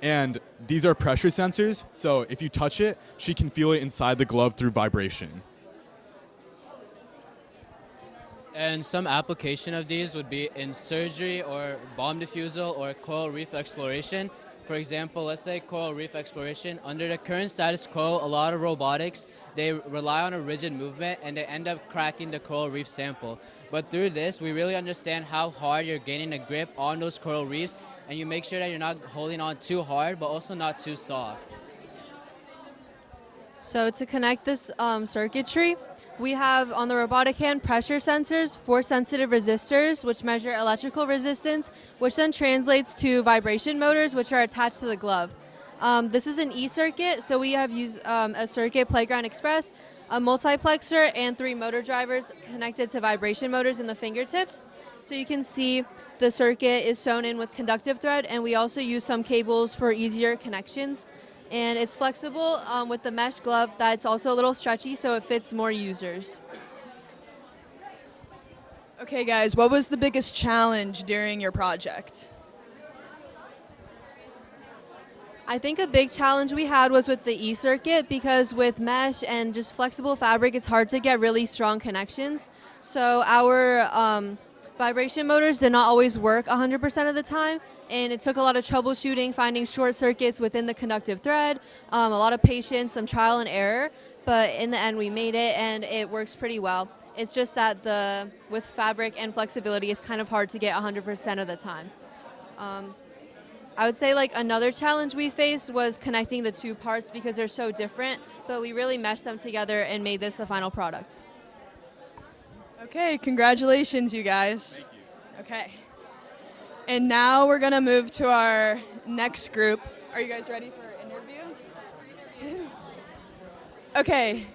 And these are pressure sensors, so if you touch it, she can feel it inside the glove through vibration. And some application of these would be in surgery or bomb defusal or coral reef exploration. For example, let's say coral reef exploration. Under the current status quo, a lot of robotics, they rely on a rigid movement and they end up cracking the coral reef sample. But through this, we really understand how hard you're gaining a grip on those coral reefs, and you make sure that you're not holding on too hard, but also not too soft. So to connect this circuitry, we have on the robotic hand pressure sensors, force-sensitive resistors, which measure electrical resistance, which then translates to vibration motors, which are attached to the glove. This is an E-circuit, so we have used a circuit Playground Express, a multiplexer, and 3 motor drivers connected to vibration motors in the fingertips. So you can see the circuit is sewn in with conductive thread, and we also use some cables for easier connections. And it's flexible with the mesh glove that's also a little stretchy, so it fits more users. Okay guys, what was the biggest challenge during your project? I think a big challenge we had was with the E-circuit, because with mesh and just flexible fabric, it's hard to get really strong connections. So our vibration motors did not always work 100% of the time, and it took a lot of troubleshooting, finding short circuits within the conductive thread, a lot of patience, some trial and error, but in the end we made it and it works pretty well. It's just that with fabric and flexibility, it's kind of hard to get 100% of the time. I would say like another challenge we faced was connecting the 2 parts because they're so different, but we really meshed them together and made this a final product. Okay, congratulations you guys. Thank you. Okay. And now we're gonna move to our next group. Are you guys ready for an interview? Okay,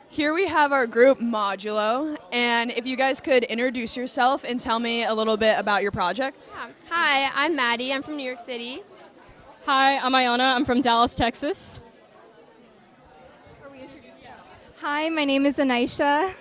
here we have our group Modulo, and if you guys could introduce yourself and tell me a little bit about your project. Yeah. Hi, I'm Maddie. I'm from New York City. Hi, I'm Ayana. I'm from Dallas, Texas. Hi, my name is Anisha.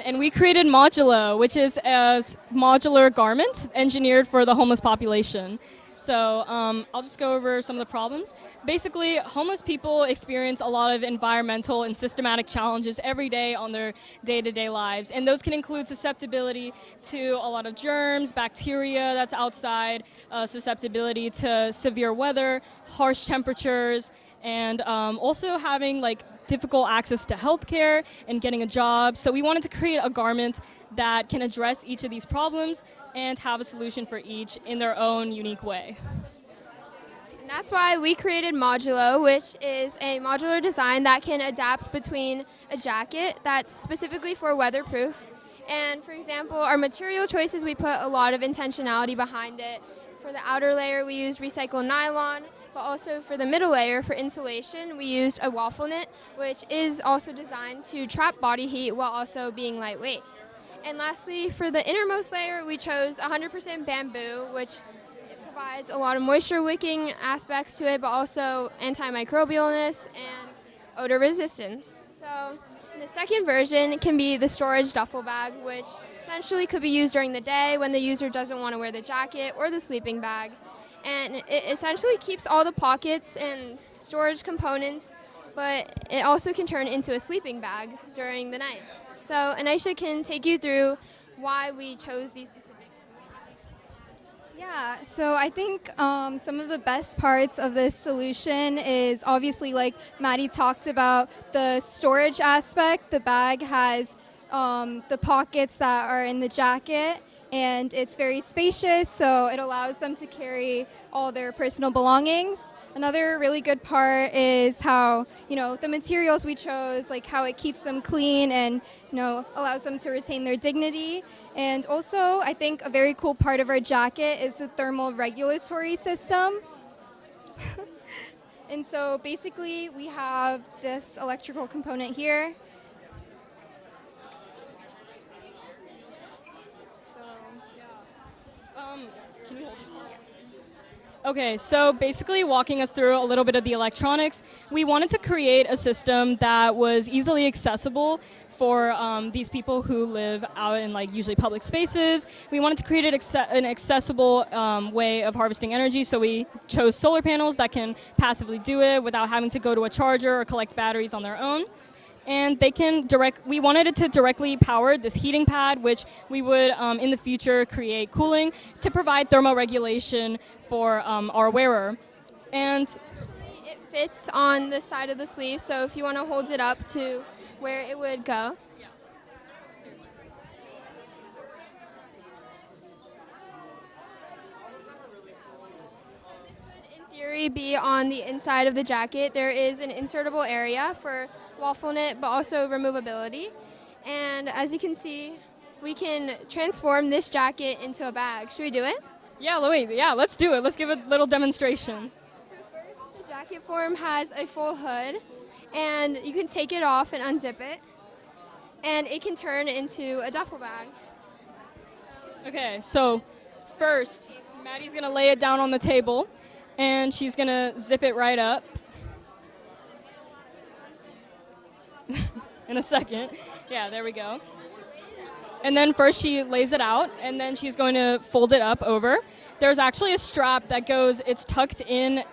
And we created Modulo, which is a modular garment engineered for the homeless population. So I'll just go over some of the problems. Basically, homeless people experience a lot of environmental and systematic challenges every day on their day-to-day lives. And those can include susceptibility to a lot of germs, bacteria that's outside, susceptibility to severe weather, harsh temperatures, and also having difficult access to healthcare and getting a job. So we wanted to create a garment that can address each of these problems and have a solution for each in their own unique way. And that's why we created Modulo, which is a modular design that can adapt between a jacket that's specifically for weatherproof And for example, our material choices, we put a lot of intentionality behind it. For the outer layer, we used recycled nylon, but also for the middle layer, for insulation, we used a waffle knit, which is also designed to trap body heat while also being lightweight. And lastly, for the innermost layer, we chose 100% bamboo, which provides a lot of moisture wicking aspects to it, but also antimicrobialness and odor resistance. So the second version can be the storage duffel bag, which essentially could be used during the day when the user doesn't want to wear the jacket or the sleeping bag. And it essentially keeps all the pockets and storage components, but it also can turn into a sleeping bag during the night. So Anisha can take you through why we chose these specific. Yeah, so I think some of the best parts of this solution is obviously, like Maddie talked about, the storage aspect. The bag has the pockets that are in the jacket, and it's very spacious, so it allows them to carry all their personal belongings. Another really good part is how, the materials we chose, like how it keeps them clean and, allows them to retain their dignity. And also, I think a very cool part of our jacket is the thermal regulatory system. And so basically, we have this electrical component here. Can you hold this one? Okay, so basically walking us through a little bit of the electronics, we wanted to create a system that was easily accessible for these people who live out in usually public spaces. We wanted to create an accessible way of harvesting energy, so we chose solar panels that can passively do it without having to go to a charger or collect batteries on their own. And we wanted it to directly power this heating pad, which we would, in the future, create cooling to provide thermoregulation for our wearer. And it fits on the side of the sleeve, so if you want to hold it up to where it would go. Theory be on the inside of the jacket. There is an insertable area for waffle knit, but also removability. And as you can see, we can transform this jacket into a bag. Should we do it? Yeah, let's do it. Let's give a little demonstration. So first, the jacket form has a full hood, and you can take it off and unzip it, and it can turn into a duffel bag. Okay, so first, Maddie's gonna lay it down on the table, and she's gonna zip it right up. In a second. Yeah, there we go. And then first she lays it out, and then she's going to fold it up over. There's actually a strap that it's tucked in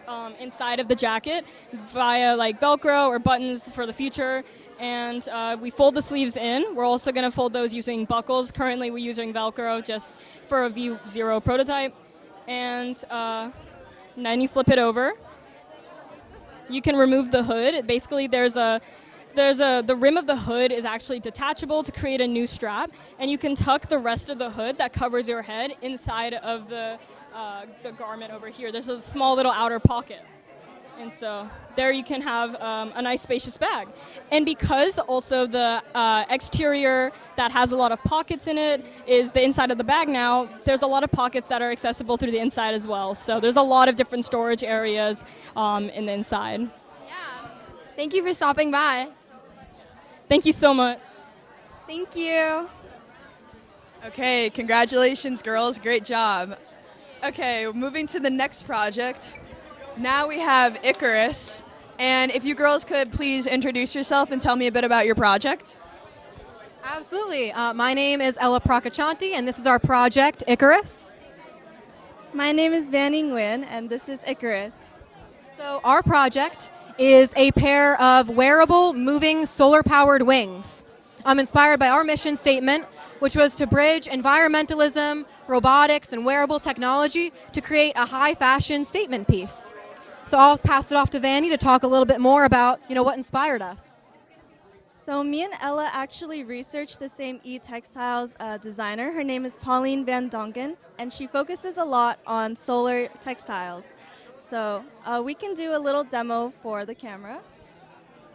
inside of the jacket via Velcro or buttons for the future. And we fold the sleeves in. We're also going to fold those using buckles. Currently we're using Velcro just for a V0 prototype. And then you flip it over. You can remove the hood. Basically the rim of the hood is actually detachable to create a new strap, and you can tuck the rest of the hood that covers your head inside of the garment over here. There's a small little outer pocket. And so there you can have a nice spacious bag. And because also the exterior that has a lot of pockets in it is the inside of the bag now, there's a lot of pockets that are accessible through the inside as well. So there's a lot of different storage areas in the inside. Yeah. Thank you for stopping by. Thank you so much. Thank you. Okay, congratulations, girls. Great job. Okay, moving to the next project. Now we have Icarus. And if you girls could please introduce yourself and tell me a bit about your project. Absolutely. My name is Ella Prakachanti, and this is our project, Icarus. My name is Vanny Nguyen, and this is Icarus. So our project is a pair of wearable, moving, solar-powered wings. Inspired by our mission statement, which was to bridge environmentalism, robotics, and wearable technology to create a high-fashion statement piece. So I'll pass it off to Vanny to talk a little bit more about, what inspired us. So me and Ella actually researched the same e-textiles designer. Her name is Pauline Van Dongen, and she focuses a lot on solar textiles. So we can do a little demo for the camera.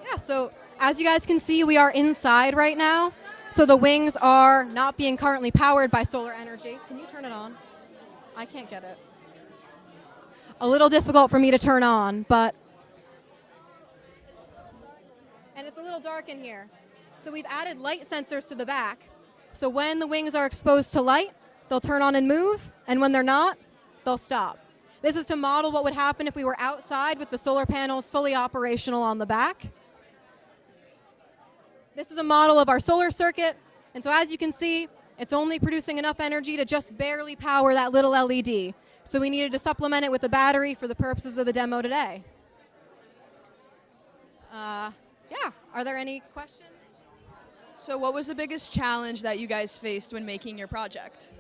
Yeah, so as you guys can see, we are inside right now. So the wings are not being currently powered by solar energy. Can you turn it on? I can't get it. A little difficult for me to turn on, but... And it's a little dark in here. So we've added light sensors to the back. So when the wings are exposed to light, they'll turn on and move, and when they're not, they'll stop. This is to model what would happen if we were outside with the solar panels fully operational on the back. This is a model of our solar circuit, and so as you can see, it's only producing enough energy to just barely power that little LED. So we needed to supplement it with a battery for the purposes of the demo today. Yeah, are there any questions? So what was the biggest challenge that you guys faced when making your project?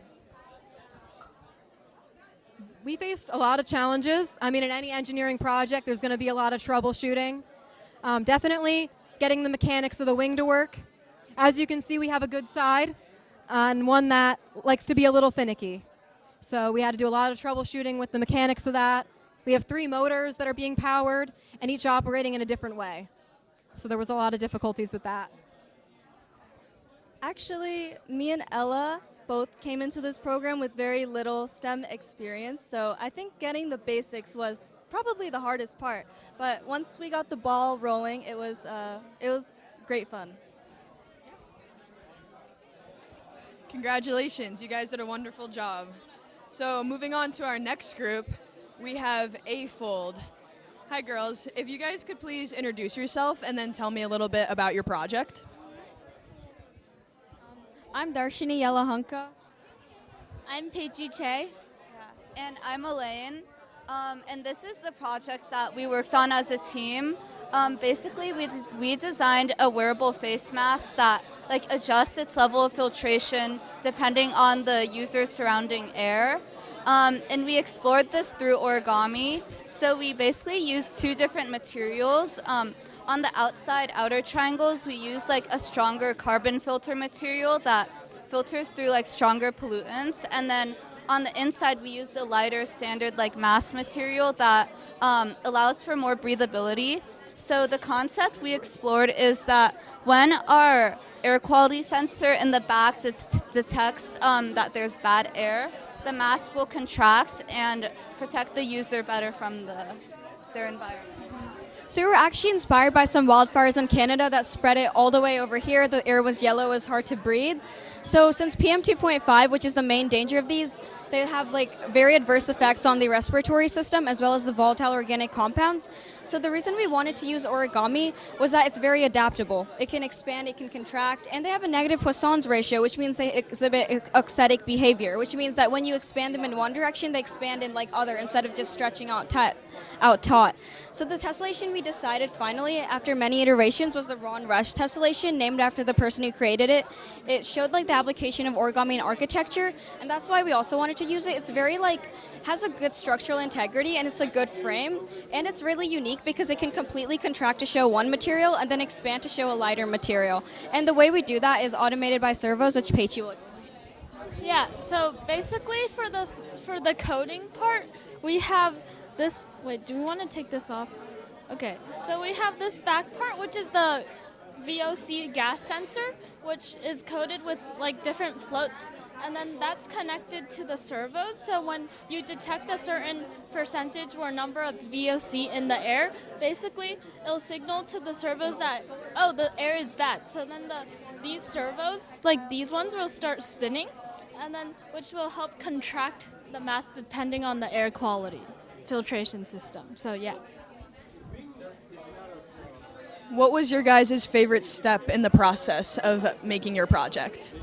We faced a lot of challenges. I mean, in any engineering project, there's going to be a lot of troubleshooting. Definitely getting the mechanics of the wing to work. As you can see, we have a good side and one that likes to be a little finicky. So we had to do a lot of troubleshooting with the mechanics of that. We have 3 motors that are being powered and each operating in a different way. So there was a lot of difficulties with that. Actually, me and Ella both came into this program with very little STEM experience, so I think getting the basics was probably the hardest part. But once we got the ball rolling, it was great fun. Congratulations, you guys did a wonderful job. So moving on to our next group, we have A-Fold. Hi girls, if you guys could please introduce yourself and then tell me a little bit about your project. I'm Darshini Yelahanka. I'm Peiju Che. And I'm Elaine. And this is the project that we worked on as a team. Basically, we designed a wearable face mask that adjusts its level of filtration depending on the user's surrounding air. And we explored this through origami. So we basically used 2 different materials. On the outer triangles, we use a stronger carbon filter material that filters through stronger pollutants. And then on the inside, we used a lighter standard mask material that allows for more breathability. So the concept we explored is that when our air quality sensor in the back detects that there's bad air, the mask will contract and protect the user better from their environment. So we were actually inspired by some wildfires in Canada that spread it all the way over here. The air was yellow, it was hard to breathe. So since PM 2.5, which is the main danger of these, they have very adverse effects on the respiratory system as well as the volatile organic compounds. So the reason we wanted to use origami was that it's very adaptable. It can expand, it can contract, and they have a negative Poisson's ratio, which means they exhibit auxetic behavior, which means that when you expand them in one direction, they expand in other instead of just stretching out taut. So the tessellation we decided finally, after many iterations, was the Ron Rush tessellation, named after the person who created it. It showed the application of origami in architecture, and that's why we also wanted to use it. It's very has a good structural integrity, and it's a good frame, and it's really unique because it can completely contract to show one material and then expand to show a lighter material. And the way we do that is automated by servos, which Peichi will explain. Yeah, so basically for the coding part, we have this, wait, do we want to take this off? Okay, so we have this back part, which is the VOC gas sensor, which is coated with different floats, and then that's connected to the servos. So when you detect a certain percentage or number of VOC in the air, basically it'll signal to the servos that, oh, the air is bad. So then these servos, these ones, will start spinning, and then which will help contract the mask depending on the air quality filtration system. So yeah. What was your guys' favorite step in the process of making your project?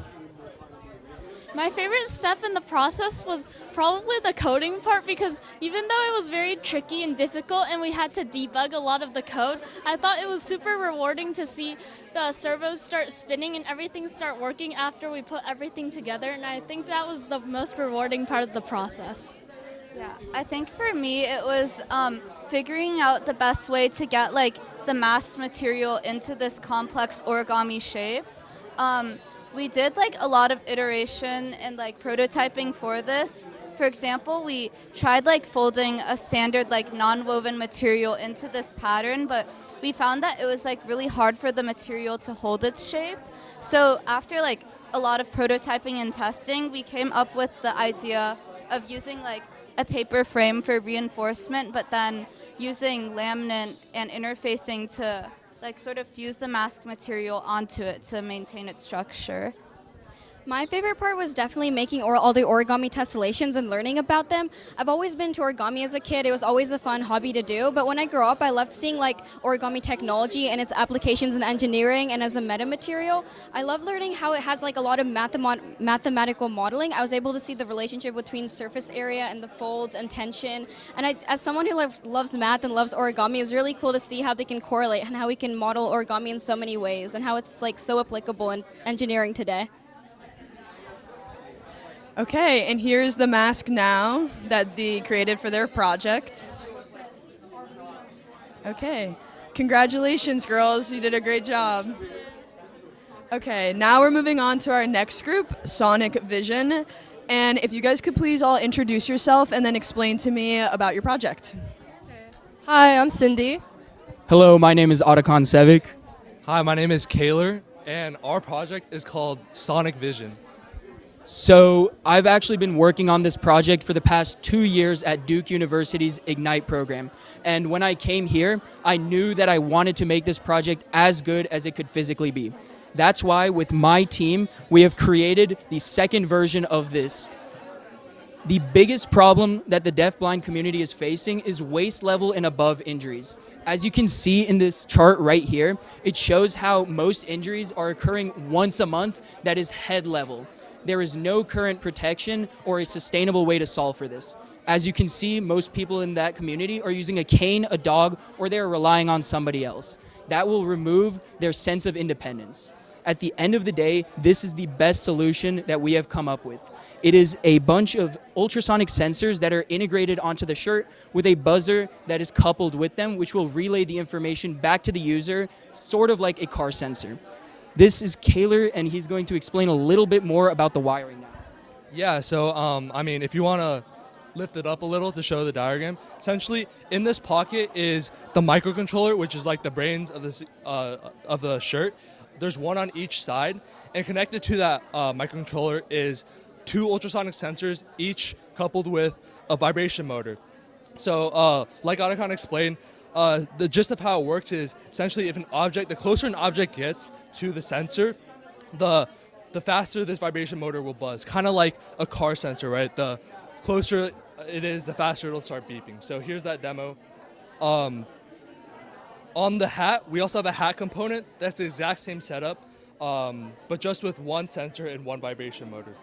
My favorite step in the process was probably the coding part, because even though it was very tricky and difficult and we had to debug a lot of the code, I thought it was super rewarding to see the servos start spinning and everything start working after we put everything together, and I think that was the most rewarding part of the process. Yeah, I think for me it was figuring out the best way to get the mask material into this complex origami shape. We did a lot of iteration and prototyping for this. For example, we tried folding a standard non-woven material into this pattern, but we found that it was really hard for the material to hold its shape. So after like a lot of prototyping and testing, we came up with the idea of using like a paper frame for reinforcement, but then using laminate and interfacing to like sort of fuse the mask material onto it to maintain its structure. My favorite part was definitely making all the origami tessellations and learning about them. I've always been to origami as a kid. It was always a fun hobby to do. But when I grew up, I loved seeing like origami technology and its applications in engineering and as a metamaterial. I love learning how it has like a lot of mathematical modeling. I was able to see the relationship between surface area and the folds and tension. And as someone who loves math and loves origami, it was really cool to see how they can correlate and how we can model origami in so many ways and how it's like so applicable in engineering today. Okay, and here's the mask now that they created for their project. Okay, congratulations, girls. You did a great job. Okay, now we're moving on to our next group, Sonic Vision. And if you guys could please all introduce yourself and then explain to me about your project. Hi, I'm Cindy. Hello, my name is Otacon Sevic. Hi, my name is Kaylor, and our project is called Sonic Vision. So I've actually been working on this project for the past 2 years at Duke University's Ignite program. And when I came here, I knew that I wanted to make this project as good as it could physically be. That's why with my team, we have created the second version of this. The biggest problem that the deafblind community is facing is waist level and above injuries. As you can see in this chart right here, it shows how most injuries are occurring once a month that is head level. There is no current protection or a sustainable way to solve for this. As you can see, most people in that community are using a cane, a dog, or they're relying on somebody else. That will remove their sense of independence. At the end of the day, this is the best solution that we have come up with. It is a bunch of ultrasonic sensors that are integrated onto the shirt with a buzzer that is coupled with them, which will relay the information back to the user, sort of like a car sensor. This is Kaylor, and he's going to explain a little bit more about the wiring now. Yeah, so I mean, if you want to lift it up a little to show the diagram, essentially in this pocket is the microcontroller, which is like the brains of this of the shirt. There's one on each side, and connected to that microcontroller is 2 ultrasonic sensors, each coupled with a vibration motor. So like Otacon explained, the gist of how it works is essentially if an object, the closer an object gets to the sensor, the faster this vibration motor will buzz. Kind of like a car sensor, right? The closer it is, the faster it'll start beeping. So here's that demo. On the hat, we also have a hat component. That's the exact same setup, but just with 1 sensor and 1 vibration motor.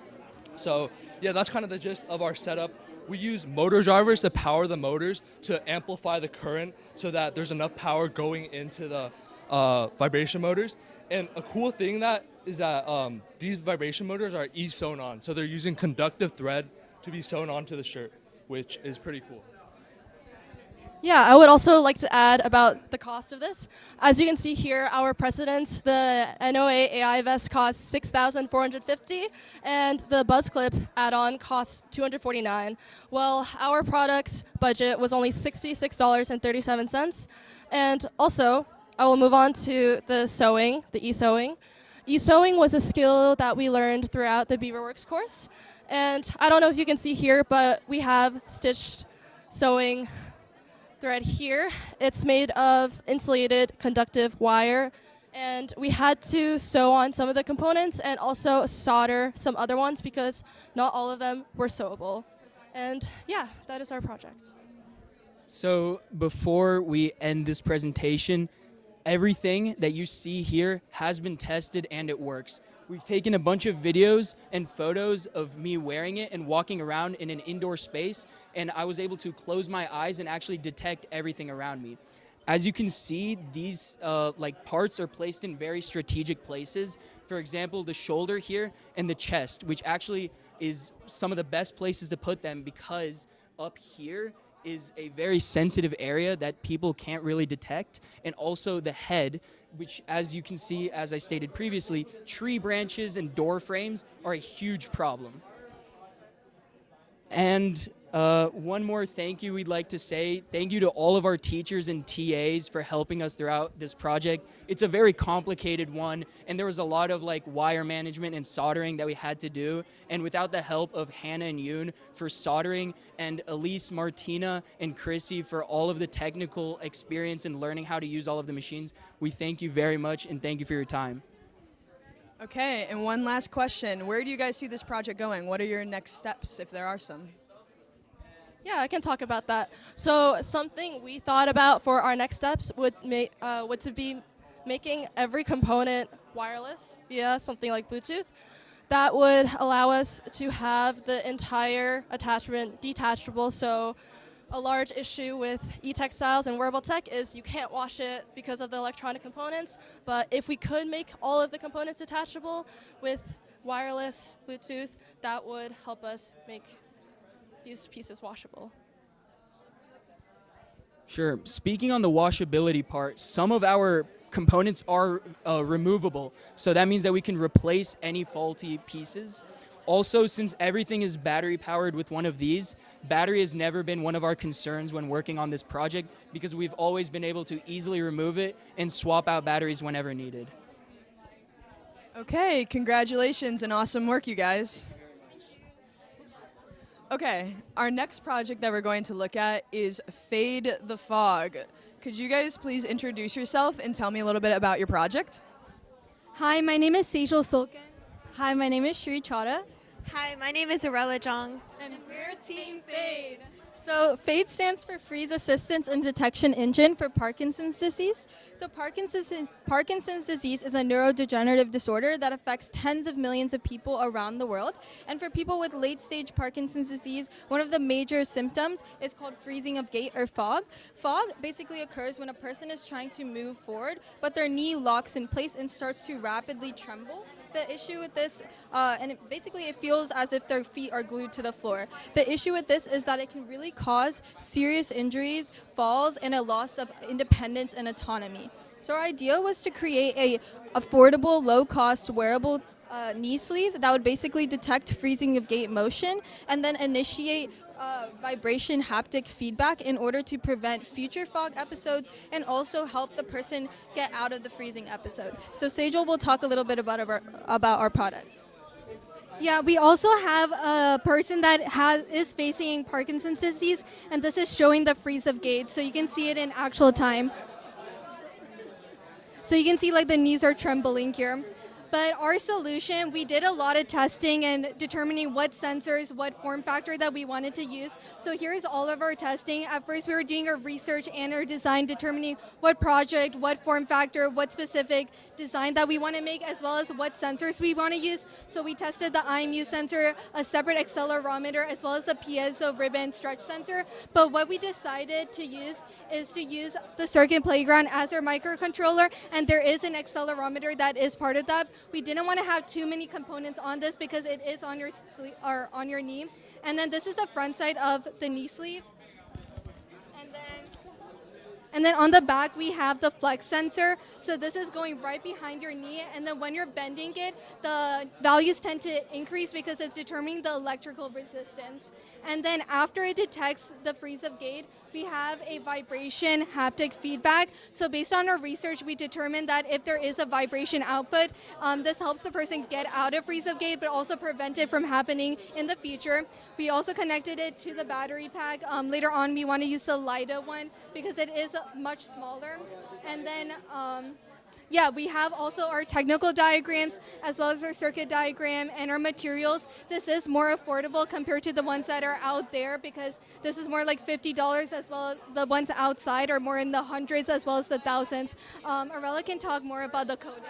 So yeah, that's kind of the gist of our setup. We use motor drivers to power the motors to amplify the current so that there's enough power going into the vibration motors. And a cool thing is that these vibration motors are sewn on. So they're using conductive thread to be sewn onto the shirt, which is pretty cool. Yeah, I would also like to add about the cost of this. As you can see here, our precedent, the NOA AI vest costs $6,450, and the buzz clip add-on costs $249. Well, our product's budget was only $66.37. And also, I will move on to the sewing, the e-sewing. E-sewing was a skill that we learned throughout the Beaverworks course. And I don't know if you can see here, but we have stitched sewing thread here. It's made of insulated conductive wire, and we had to sew on some of the components and also solder some other ones because not all of them were sewable. And yeah, that is our project. So before we end this presentation, everything that you see here has been tested and it works. We've taken a bunch of videos and photos of me wearing it and walking around in an indoor space, and I was able to close my eyes and actually detect everything around me. As you can see, these parts are placed in very strategic places. For example, the shoulder here and the chest, which actually is some of the best places to put them because up here is a very sensitive area that people can't really detect, and also the head, which, as you can see, as I stated previously, tree branches and door frames are a huge problem. And One more thank you we'd like to say. Thank you to all of our teachers and TAs for helping us throughout this project. It's a very complicated one, and there was a lot of like wire management and soldering that we had to do. And without the help of Hannah and Yoon for soldering, and Elise, Martina, and Chrissy for all of the technical experience and learning how to use all of the machines, we thank you very much, and thank you for your time. Okay, and one last question. Where do you guys see this project going? What are your next steps, if there are some? Yeah, I can talk about that. So something we thought about for our next steps would to be making every component wireless via something like Bluetooth. That would allow us to have the entire attachment detachable. So a large issue with e-textiles and wearable tech is you can't wash it because of the electronic components. But if we could make all of the components detachable with wireless Bluetooth, that would help us make these pieces washable. Sure. Speaking on the washability part, some of our components are removable. So that means that we can replace any faulty pieces. Also, since everything is battery powered with one of these, battery has never been one of our concerns when working on this project because we've always been able to easily remove it and swap out batteries whenever needed. Okay, congratulations and awesome work, you guys. Okay, our next project that we're going to look at is Fade the Fog. Could you guys please introduce yourself and tell me a little bit about your project? Hi, my name is Sejal Solkin. Hi, my name is Shri Chada. Hi, my name is Arella Jong. And we're Team Fade. So FADE stands for Freeze Assistance and Detection Engine for Parkinson's disease. So Parkinson's disease is a neurodegenerative disorder that affects tens of millions of people around the world. And for people with late-stage Parkinson's disease, one of the major symptoms is called freezing of gait or fog. Fog basically occurs when a person is trying to move forward, but their knee locks in place and starts to rapidly tremble. The issue with this, basically it feels as if their feet are glued to the floor. The issue with this is that it can really cause serious injuries, falls, and a loss of independence and autonomy. So our idea was to create a affordable, low-cost, wearable knee sleeve that would basically detect freezing of gait motion and then initiate vibration haptic feedback in order to prevent future fog episodes and also help the person get out of the freezing episode. So Sejal will talk a little bit about our product. Yeah, we also have a person that is facing Parkinson's disease, and this is showing the freeze of gait, so you can see it in actual time. So you can see like the knees are trembling here. But our solution, we did a lot of testing and determining what sensors, what form factor that we wanted to use. So here's all of our testing. At first, we were doing our research and our design, determining what project, what form factor, what specific design that we want to make, as well as what sensors we want to use. So we tested the IMU sensor, a separate accelerometer, as well as the piezo ribbon stretch sensor. But what we decided to use is to use the Circuit Playground as our microcontroller, and there is an accelerometer that is part of that. We didn't want to have too many components on this because it is on your sleeve or on your knee. And then this is the front side of the knee sleeve. And then on the back, we have the flex sensor. So this is going right behind your knee. And then when you're bending it, the values tend to increase because it's determining the electrical resistance. And then after it detects the freeze of gait, we have a vibration haptic feedback. So based on our research, we determined that if there is a vibration output, this helps the person get out of freeze of gait, but also prevent it from happening in the future. We also connected it to the battery pack. Later on, we want to use the LiDA one because it is much smaller. And then yeah, we have also our technical diagrams as well as our circuit diagram and our materials. This is more affordable compared to the ones that are out there because this is more like $50, as well as the ones outside are more in the hundreds as well as the thousands. Arella can talk more about the coding.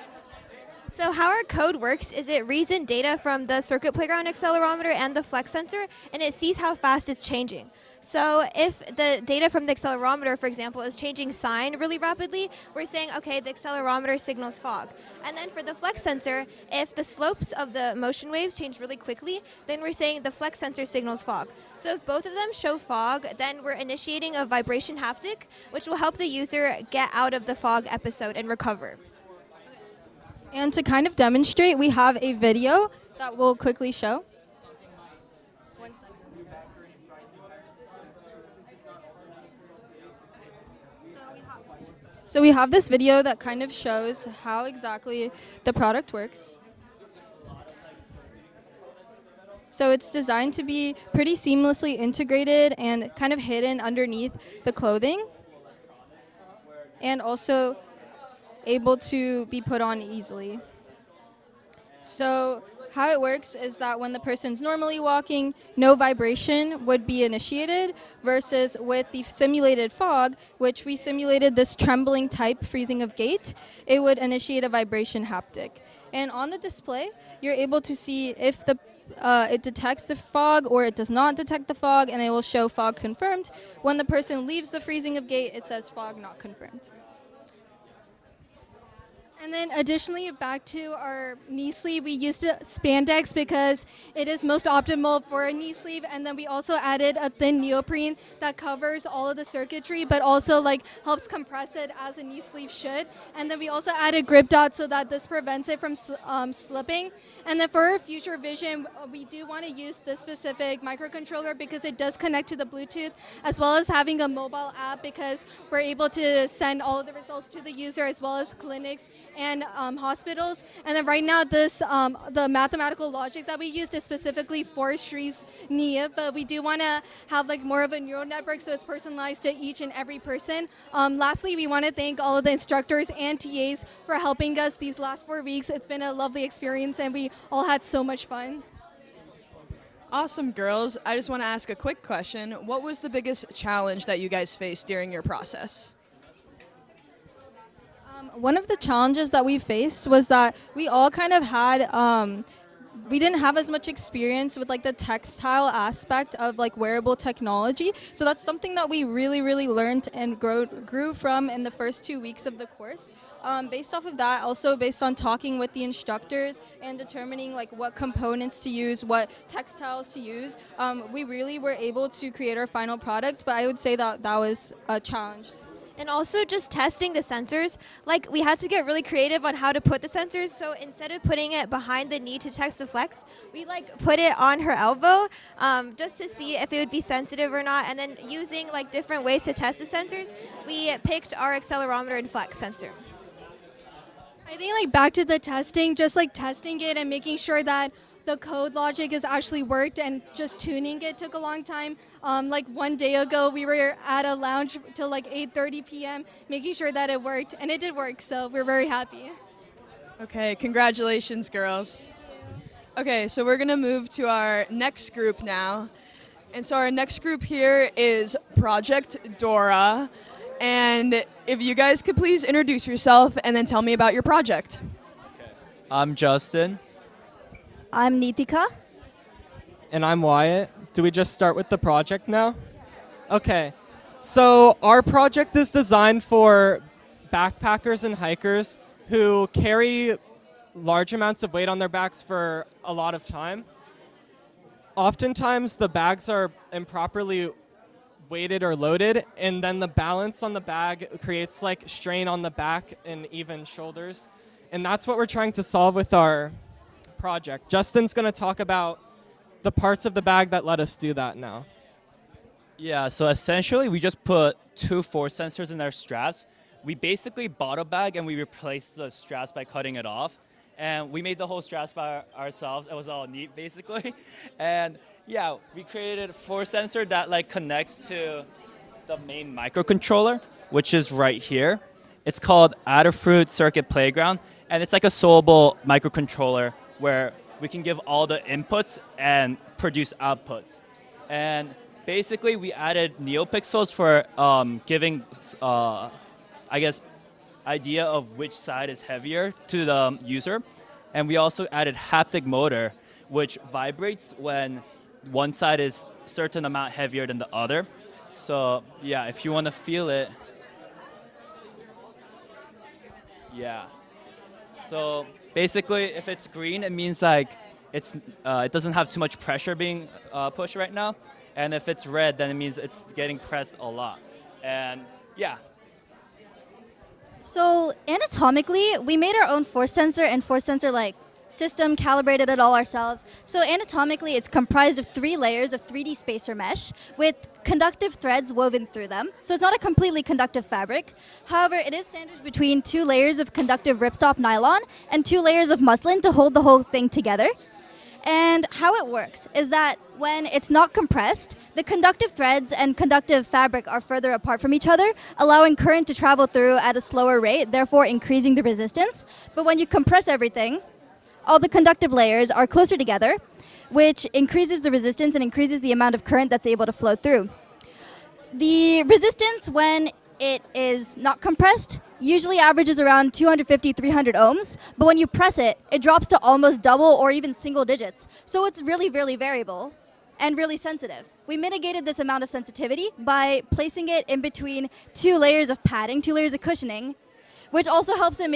So how our code works is it reads in data from the Circuit Playground accelerometer and the flex sensor, and it sees how fast it's changing. So if the data from the accelerometer, for example, is changing sign really rapidly, we're saying, okay, the accelerometer signals fog. And then for the flex sensor, if the slopes of the motion waves change really quickly, then we're saying the flex sensor signals fog. So if both of them show fog, then we're initiating a vibration haptic, which will help the user get out of the fog episode and recover. And to kind of demonstrate, we have a video that we'll quickly show. 1 second. So we have this video that kind of shows how exactly the product works. So it's designed to be pretty seamlessly integrated and kind of hidden underneath the clothing, and also able to be put on easily. So how it works is that when the person's normally walking, no vibration would be initiated, versus with the simulated fog, which we simulated this trembling type freezing of gait, it would initiate a vibration haptic. And on the display, you're able to see if it detects the fog or it does not detect the fog, and it will show fog confirmed. When the person leaves the freezing of gait, it says fog not confirmed. And then additionally, back to our knee sleeve, we used spandex because it is most optimal for a knee sleeve. And then we also added a thin neoprene that covers all of the circuitry, but also like helps compress it as a knee sleeve should. And then we also added grip dots so that this prevents it from slipping. And then for our future vision, we do want to use this specific microcontroller because it does connect to the Bluetooth, as well as having a mobile app because we're able to send all of the results to the user as well as clinics and hospitals. And then right now, the mathematical logic that we used is specifically for Shree's knee, but we do want to have like more of a neural network so it's personalized to each and every person. Lastly, we want to thank all of the instructors and TAs for helping us these last 4 weeks. It's been a lovely experience and we all had so much fun. Awesome, girls. I just want to ask a quick question. What was the biggest challenge that you guys faced during your process? One of the challenges that we faced was that we all kind of had, we didn't have as much experience with like the textile aspect of like wearable technology. So that's something that we really learned and grew from in the first 2 weeks of the course. Based off of that, also based on talking with the instructors and determining like what components to use, what textiles to use, we really were able to create our final product, but I would say that that was a challenge. And also just testing the sensors, like we had to get really creative on how to put the sensors. So instead of putting it behind the knee to test the flex, we like put it on her elbow just to see if it would be sensitive or not. And then using like different ways to test the sensors, we picked our accelerometer and flex sensor. I think like back to the testing, just like testing it and making sure that the code logic has actually worked, and just tuning it took a long time. Like 1 day ago, we were at a lounge till like 8:30 p.m. making sure that it worked, and it did work, so we're very happy. Okay, congratulations, girls. Okay, so we're gonna move to our next group now. And so our next group here is Project Dora. And if you guys could please introduce yourself and then tell me about your project. I'm Justin. I'm Nitika. And I'm Wyatt. Do we just start with the project now? Okay. So our project is designed for backpackers and hikers who carry large amounts of weight on their backs for a lot of time. Oftentimes the bags are improperly weighted or loaded, and then the balance on the bag creates like strain on the back and even shoulders. And that's what we're trying to solve with our project. Justin's going to talk about the parts of the bag that let us do that now. Yeah, so essentially we just put 2 force sensors in our straps. We basically bottle bag and we replaced the straps by cutting it off. And we made the whole straps by ourselves. It was all neat basically. And yeah, we created a force sensor that like connects to the main microcontroller, which is right here. It's called Adafruit Circuit Playground, and it's like a soloable microcontroller where we can give all the inputs and produce outputs. And basically we added neopixels for giving, I guess, idea of which side is heavier to the user. And we also added haptic motor, which vibrates when one side is a certain amount heavier than the other. So yeah, if you want to feel it, yeah. So basically, if it's green, it means like it doesn't have too much pressure being pushed right now. And if it's red, then it means it's getting pressed a lot. And yeah. So anatomically, we made our own force sensor and force sensor like system, calibrated it all ourselves. So anatomically, it's comprised of 3 layers of 3D spacer mesh with conductive threads woven through them. So it's not a completely conductive fabric. However, it is sandwiched between 2 layers of conductive ripstop nylon and 2 layers of muslin to hold the whole thing together. And how it works is that when it's not compressed, the conductive threads and conductive fabric are further apart from each other, allowing current to travel through at a slower rate, therefore increasing the resistance. But when you compress everything, all the conductive layers are closer together, which increases the resistance and increases the amount of current that's able to flow through. The resistance when it is not compressed usually averages around 250, 300 ohms, but when you press it, it drops to almost double or even single digits. So it's really, really variable and really sensitive. We mitigated this amount of sensitivity by placing it in between 2 layers of padding, 2 layers of cushioning, which also helps it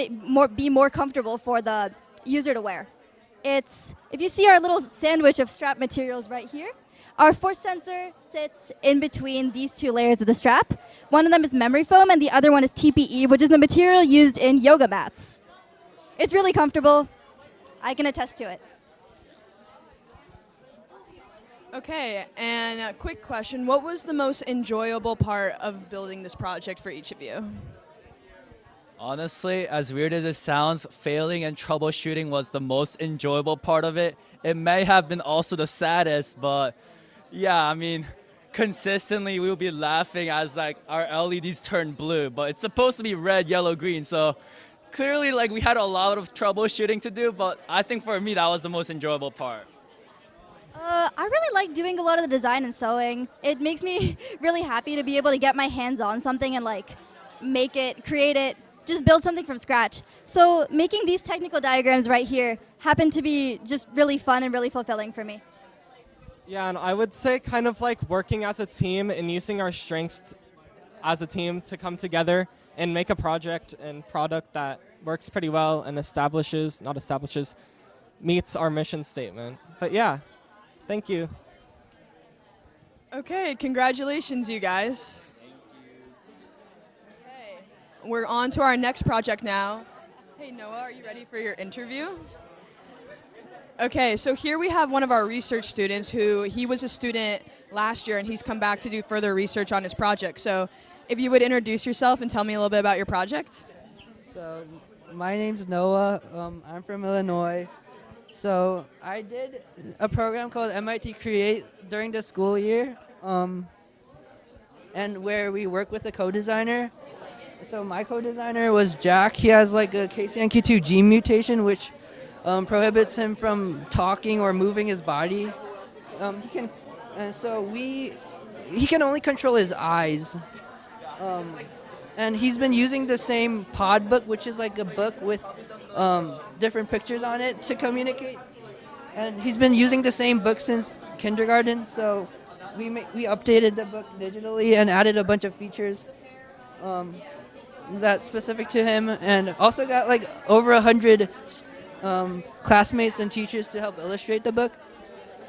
be more comfortable for the user to wear. If you see our little sandwich of strap materials right here, our force sensor sits in between these 2 layers of the strap. One of them is memory foam and the other one is TPE, which is the material used in yoga mats. It's really comfortable. I can attest to it. Okay, and a quick question. What was the most enjoyable part of building this project for each of you? Honestly, as weird as it sounds, failing and troubleshooting was the most enjoyable part of it. It may have been also the saddest, but yeah, I mean, consistently we'll be laughing as like our LEDs turn blue, but it's supposed to be red, yellow, green. So clearly like we had a lot of troubleshooting to do, but I think for me that was the most enjoyable part. I really like doing a lot of the design and sewing. It makes me really happy to be able to get my hands on something and like make it, create it, just build something from scratch. So making these technical diagrams right here happen to be just really fun and really fulfilling for me. Yeah, and I would say kind of like working as a team and using our strengths as a team to come together and make a project and product that works pretty well and meets our mission statement. But yeah, thank you. Okay, congratulations, you guys. Okay, we're on to our next project now. Hey, Noah, are you ready for your interview? Okay, so here we have one of our research students he was a student last year and he's come back to do further research on his project. So if you would introduce yourself and tell me a little bit about your project. So my name's Noah. I'm from Illinois. So I did a program called MIT Create during the school year, and where we work with a co-designer. So my co-designer was Jack. He has like a KCNQ2 gene mutation, which prohibits him from talking or moving his body. He can only control his eyes. And he's been using the same pod book, which is like a book with different pictures on it to communicate. And he's been using the same book since kindergarten. So we updated the book digitally and added a bunch of features that's specific to him, and also got like over 100 classmates and teachers to help illustrate the book.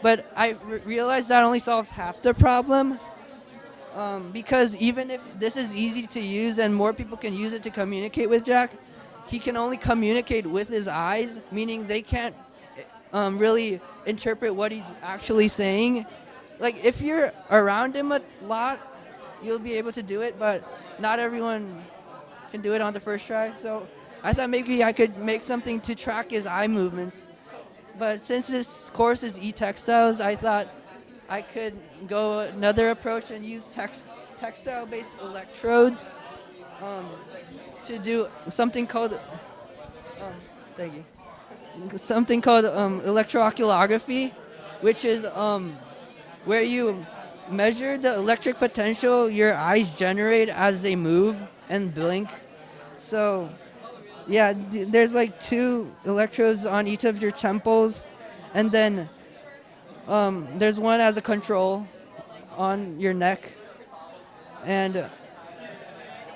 But I realized that only solves half the problem, because even if this is easy to use and more people can use it to communicate with Jack, he can only communicate with his eyes, meaning they can't really interpret what he's actually saying. Like if you're around him a lot, you'll be able to do it, but not everyone can do it on the first try. So I thought maybe I could make something to track his eye movements. But since this course is e-textiles, I thought I could go another approach and use textile-based electrodes to do something called electrooculography, which is where you measure the electric potential your eyes generate as they move and blink. So yeah, there's like 2 electrodes on each of your temples, and then there's one as a control on your neck. And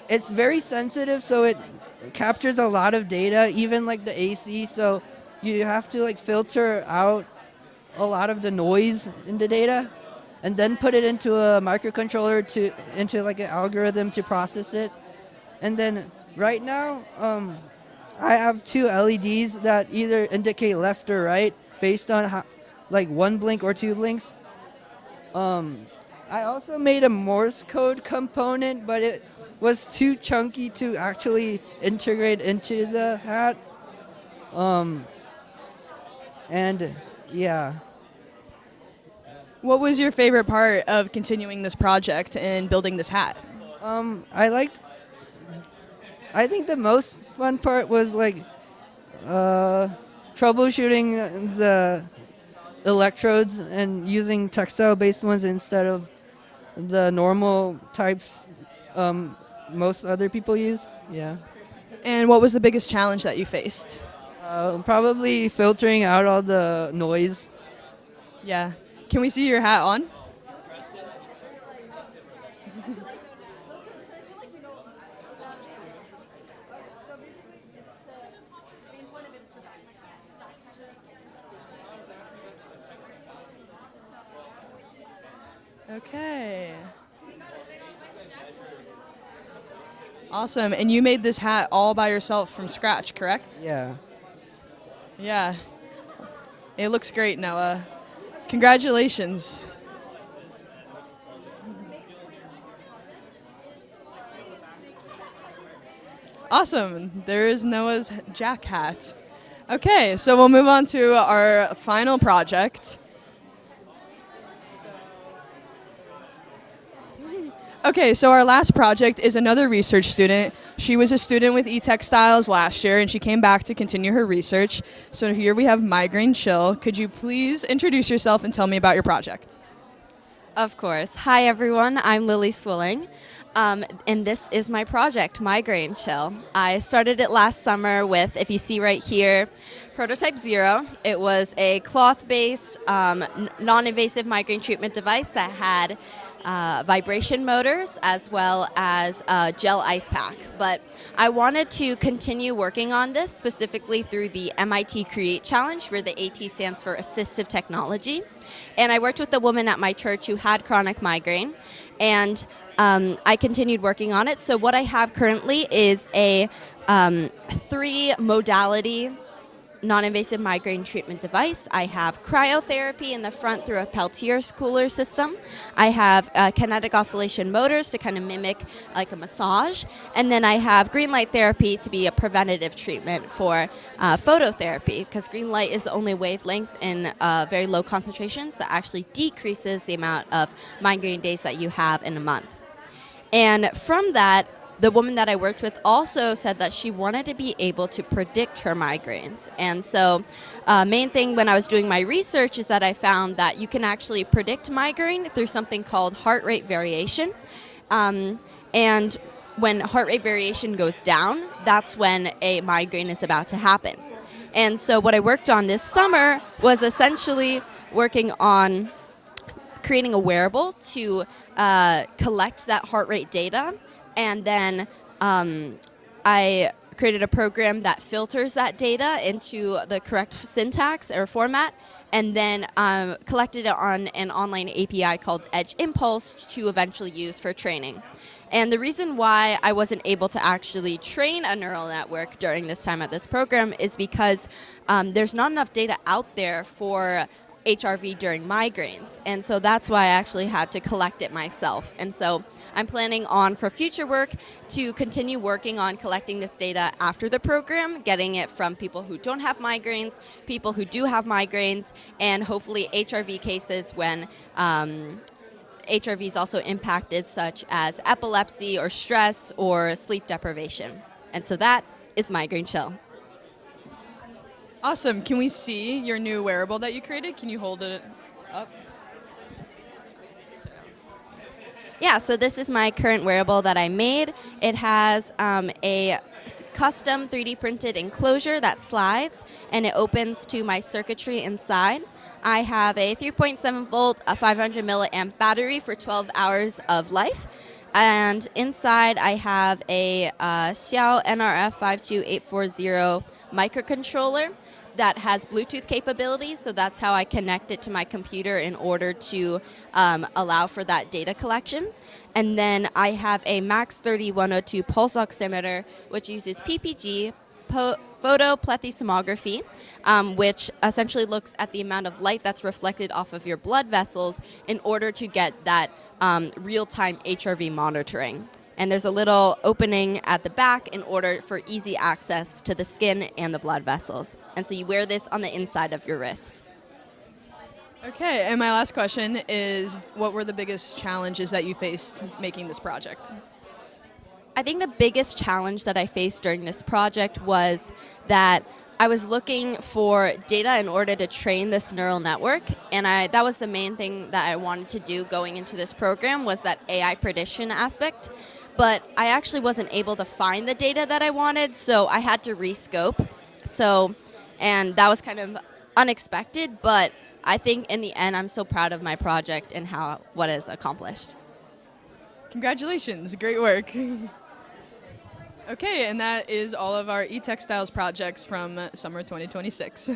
it's very sensitive, so it captures a lot of data, even like the AC, so you have to like filter out a lot of the noise in the data and then put it into a microcontroller into like an algorithm to process it. And then right now I have two LEDs that either indicate left or right based on how, like one blink or two blinks. I also made a Morse code component, but it was too chunky to actually integrate into the hat. And yeah. What was your favorite part of continuing this project and building this hat? I think the most fun part was like troubleshooting the electrodes and using textile-based ones instead of the normal types most other people use. Yeah. And what was the biggest challenge that you faced? Probably filtering out all the noise. Yeah. Can we see your hat on? Okay. Awesome. And you made this hat all by yourself from scratch, correct? Yeah. Yeah. It looks great, Noah. Congratulations. Awesome. There is Noah's Jack hat. Okay, so we'll move on to our final project. Okay, so our last project is another research student. She was a student with eTextiles last year, and she came back to continue her research. So here we have Migraine Chill. Could you please introduce yourself and tell me about your project? Of course. Hi, everyone. I'm Lily Swilling, and this is my project, Migraine Chill. I started it last summer with, if you see right here, Prototype 0. It was a cloth-based, non-invasive migraine treatment device that had vibration motors as well as a gel ice pack. But I wanted to continue working on this specifically through the MIT Create Challenge, where the AT stands for Assistive Technology. And I worked with a woman at my church who had chronic migraine, and I continued working on it. So what I have currently is a 3-modality non-invasive migraine treatment device. I have cryotherapy in the front through a Peltier cooler system. I have kinetic oscillation motors to kind of mimic like a massage. And then I have green light therapy to be a preventative treatment for phototherapy, because green light is the only wavelength in very low concentrations that actually decreases the amount of migraine days that you have in a month. And from that, the woman that I worked with also said that she wanted to be able to predict her migraines. And so main thing when I was doing my research is that I found that you can actually predict migraine through something called heart rate variation. And when heart rate variation goes down, that's when a migraine is about to happen. And so what I worked on this summer was essentially working on creating a wearable to collect that heart rate data. And then I created a program that filters that data into the correct syntax or format, and then collected it on an online API called Edge Impulse to eventually use for training. And the reason why I wasn't able to actually train a neural network during this time at this program is because there's not enough data out there for HRV during migraines, and so that's why I actually had to collect it myself. And so I'm planning on, for future work, to continue working on collecting this data after the program, getting it from people who don't have migraines, people who do have migraines, and hopefully HRV cases when HRV is also impacted, such as epilepsy or stress or sleep deprivation. And so that is Migraine Chill. Awesome. Can we see your new wearable that you created? Can you hold it up? Yeah, so this is my current wearable that I made. It has a custom 3D printed enclosure that slides, and it opens to my circuitry inside. I have a 3.7 volt, a 500 milliamp battery for 12 hours of life. And inside I have a Xiao NRF 52840 microcontroller that has Bluetooth capabilities, so that's how I connect it to my computer in order to allow for that data collection. And then I have a Max 3102 pulse oximeter, which uses PPG, photoplethysmography, which essentially looks at the amount of light that's reflected off of your blood vessels in order to get that real-time HRV monitoring. And there's a little opening at the back in order for easy access to the skin and the blood vessels. And so you wear this on the inside of your wrist. Okay, and my last question is, what were the biggest challenges that you faced making this project? I think the biggest challenge that I faced during this project was that I was looking for data in order to train this neural network, and that was the main thing that I wanted to do going into this program, was that AI prediction aspect. But I actually wasn't able to find the data that I wanted, so I had to rescope. And that was kind of unexpected, but I think in the end I'm so proud of my project and what is accomplished. Congratulations, great work. Okay, and that is all of our e-textiles projects from summer 2026.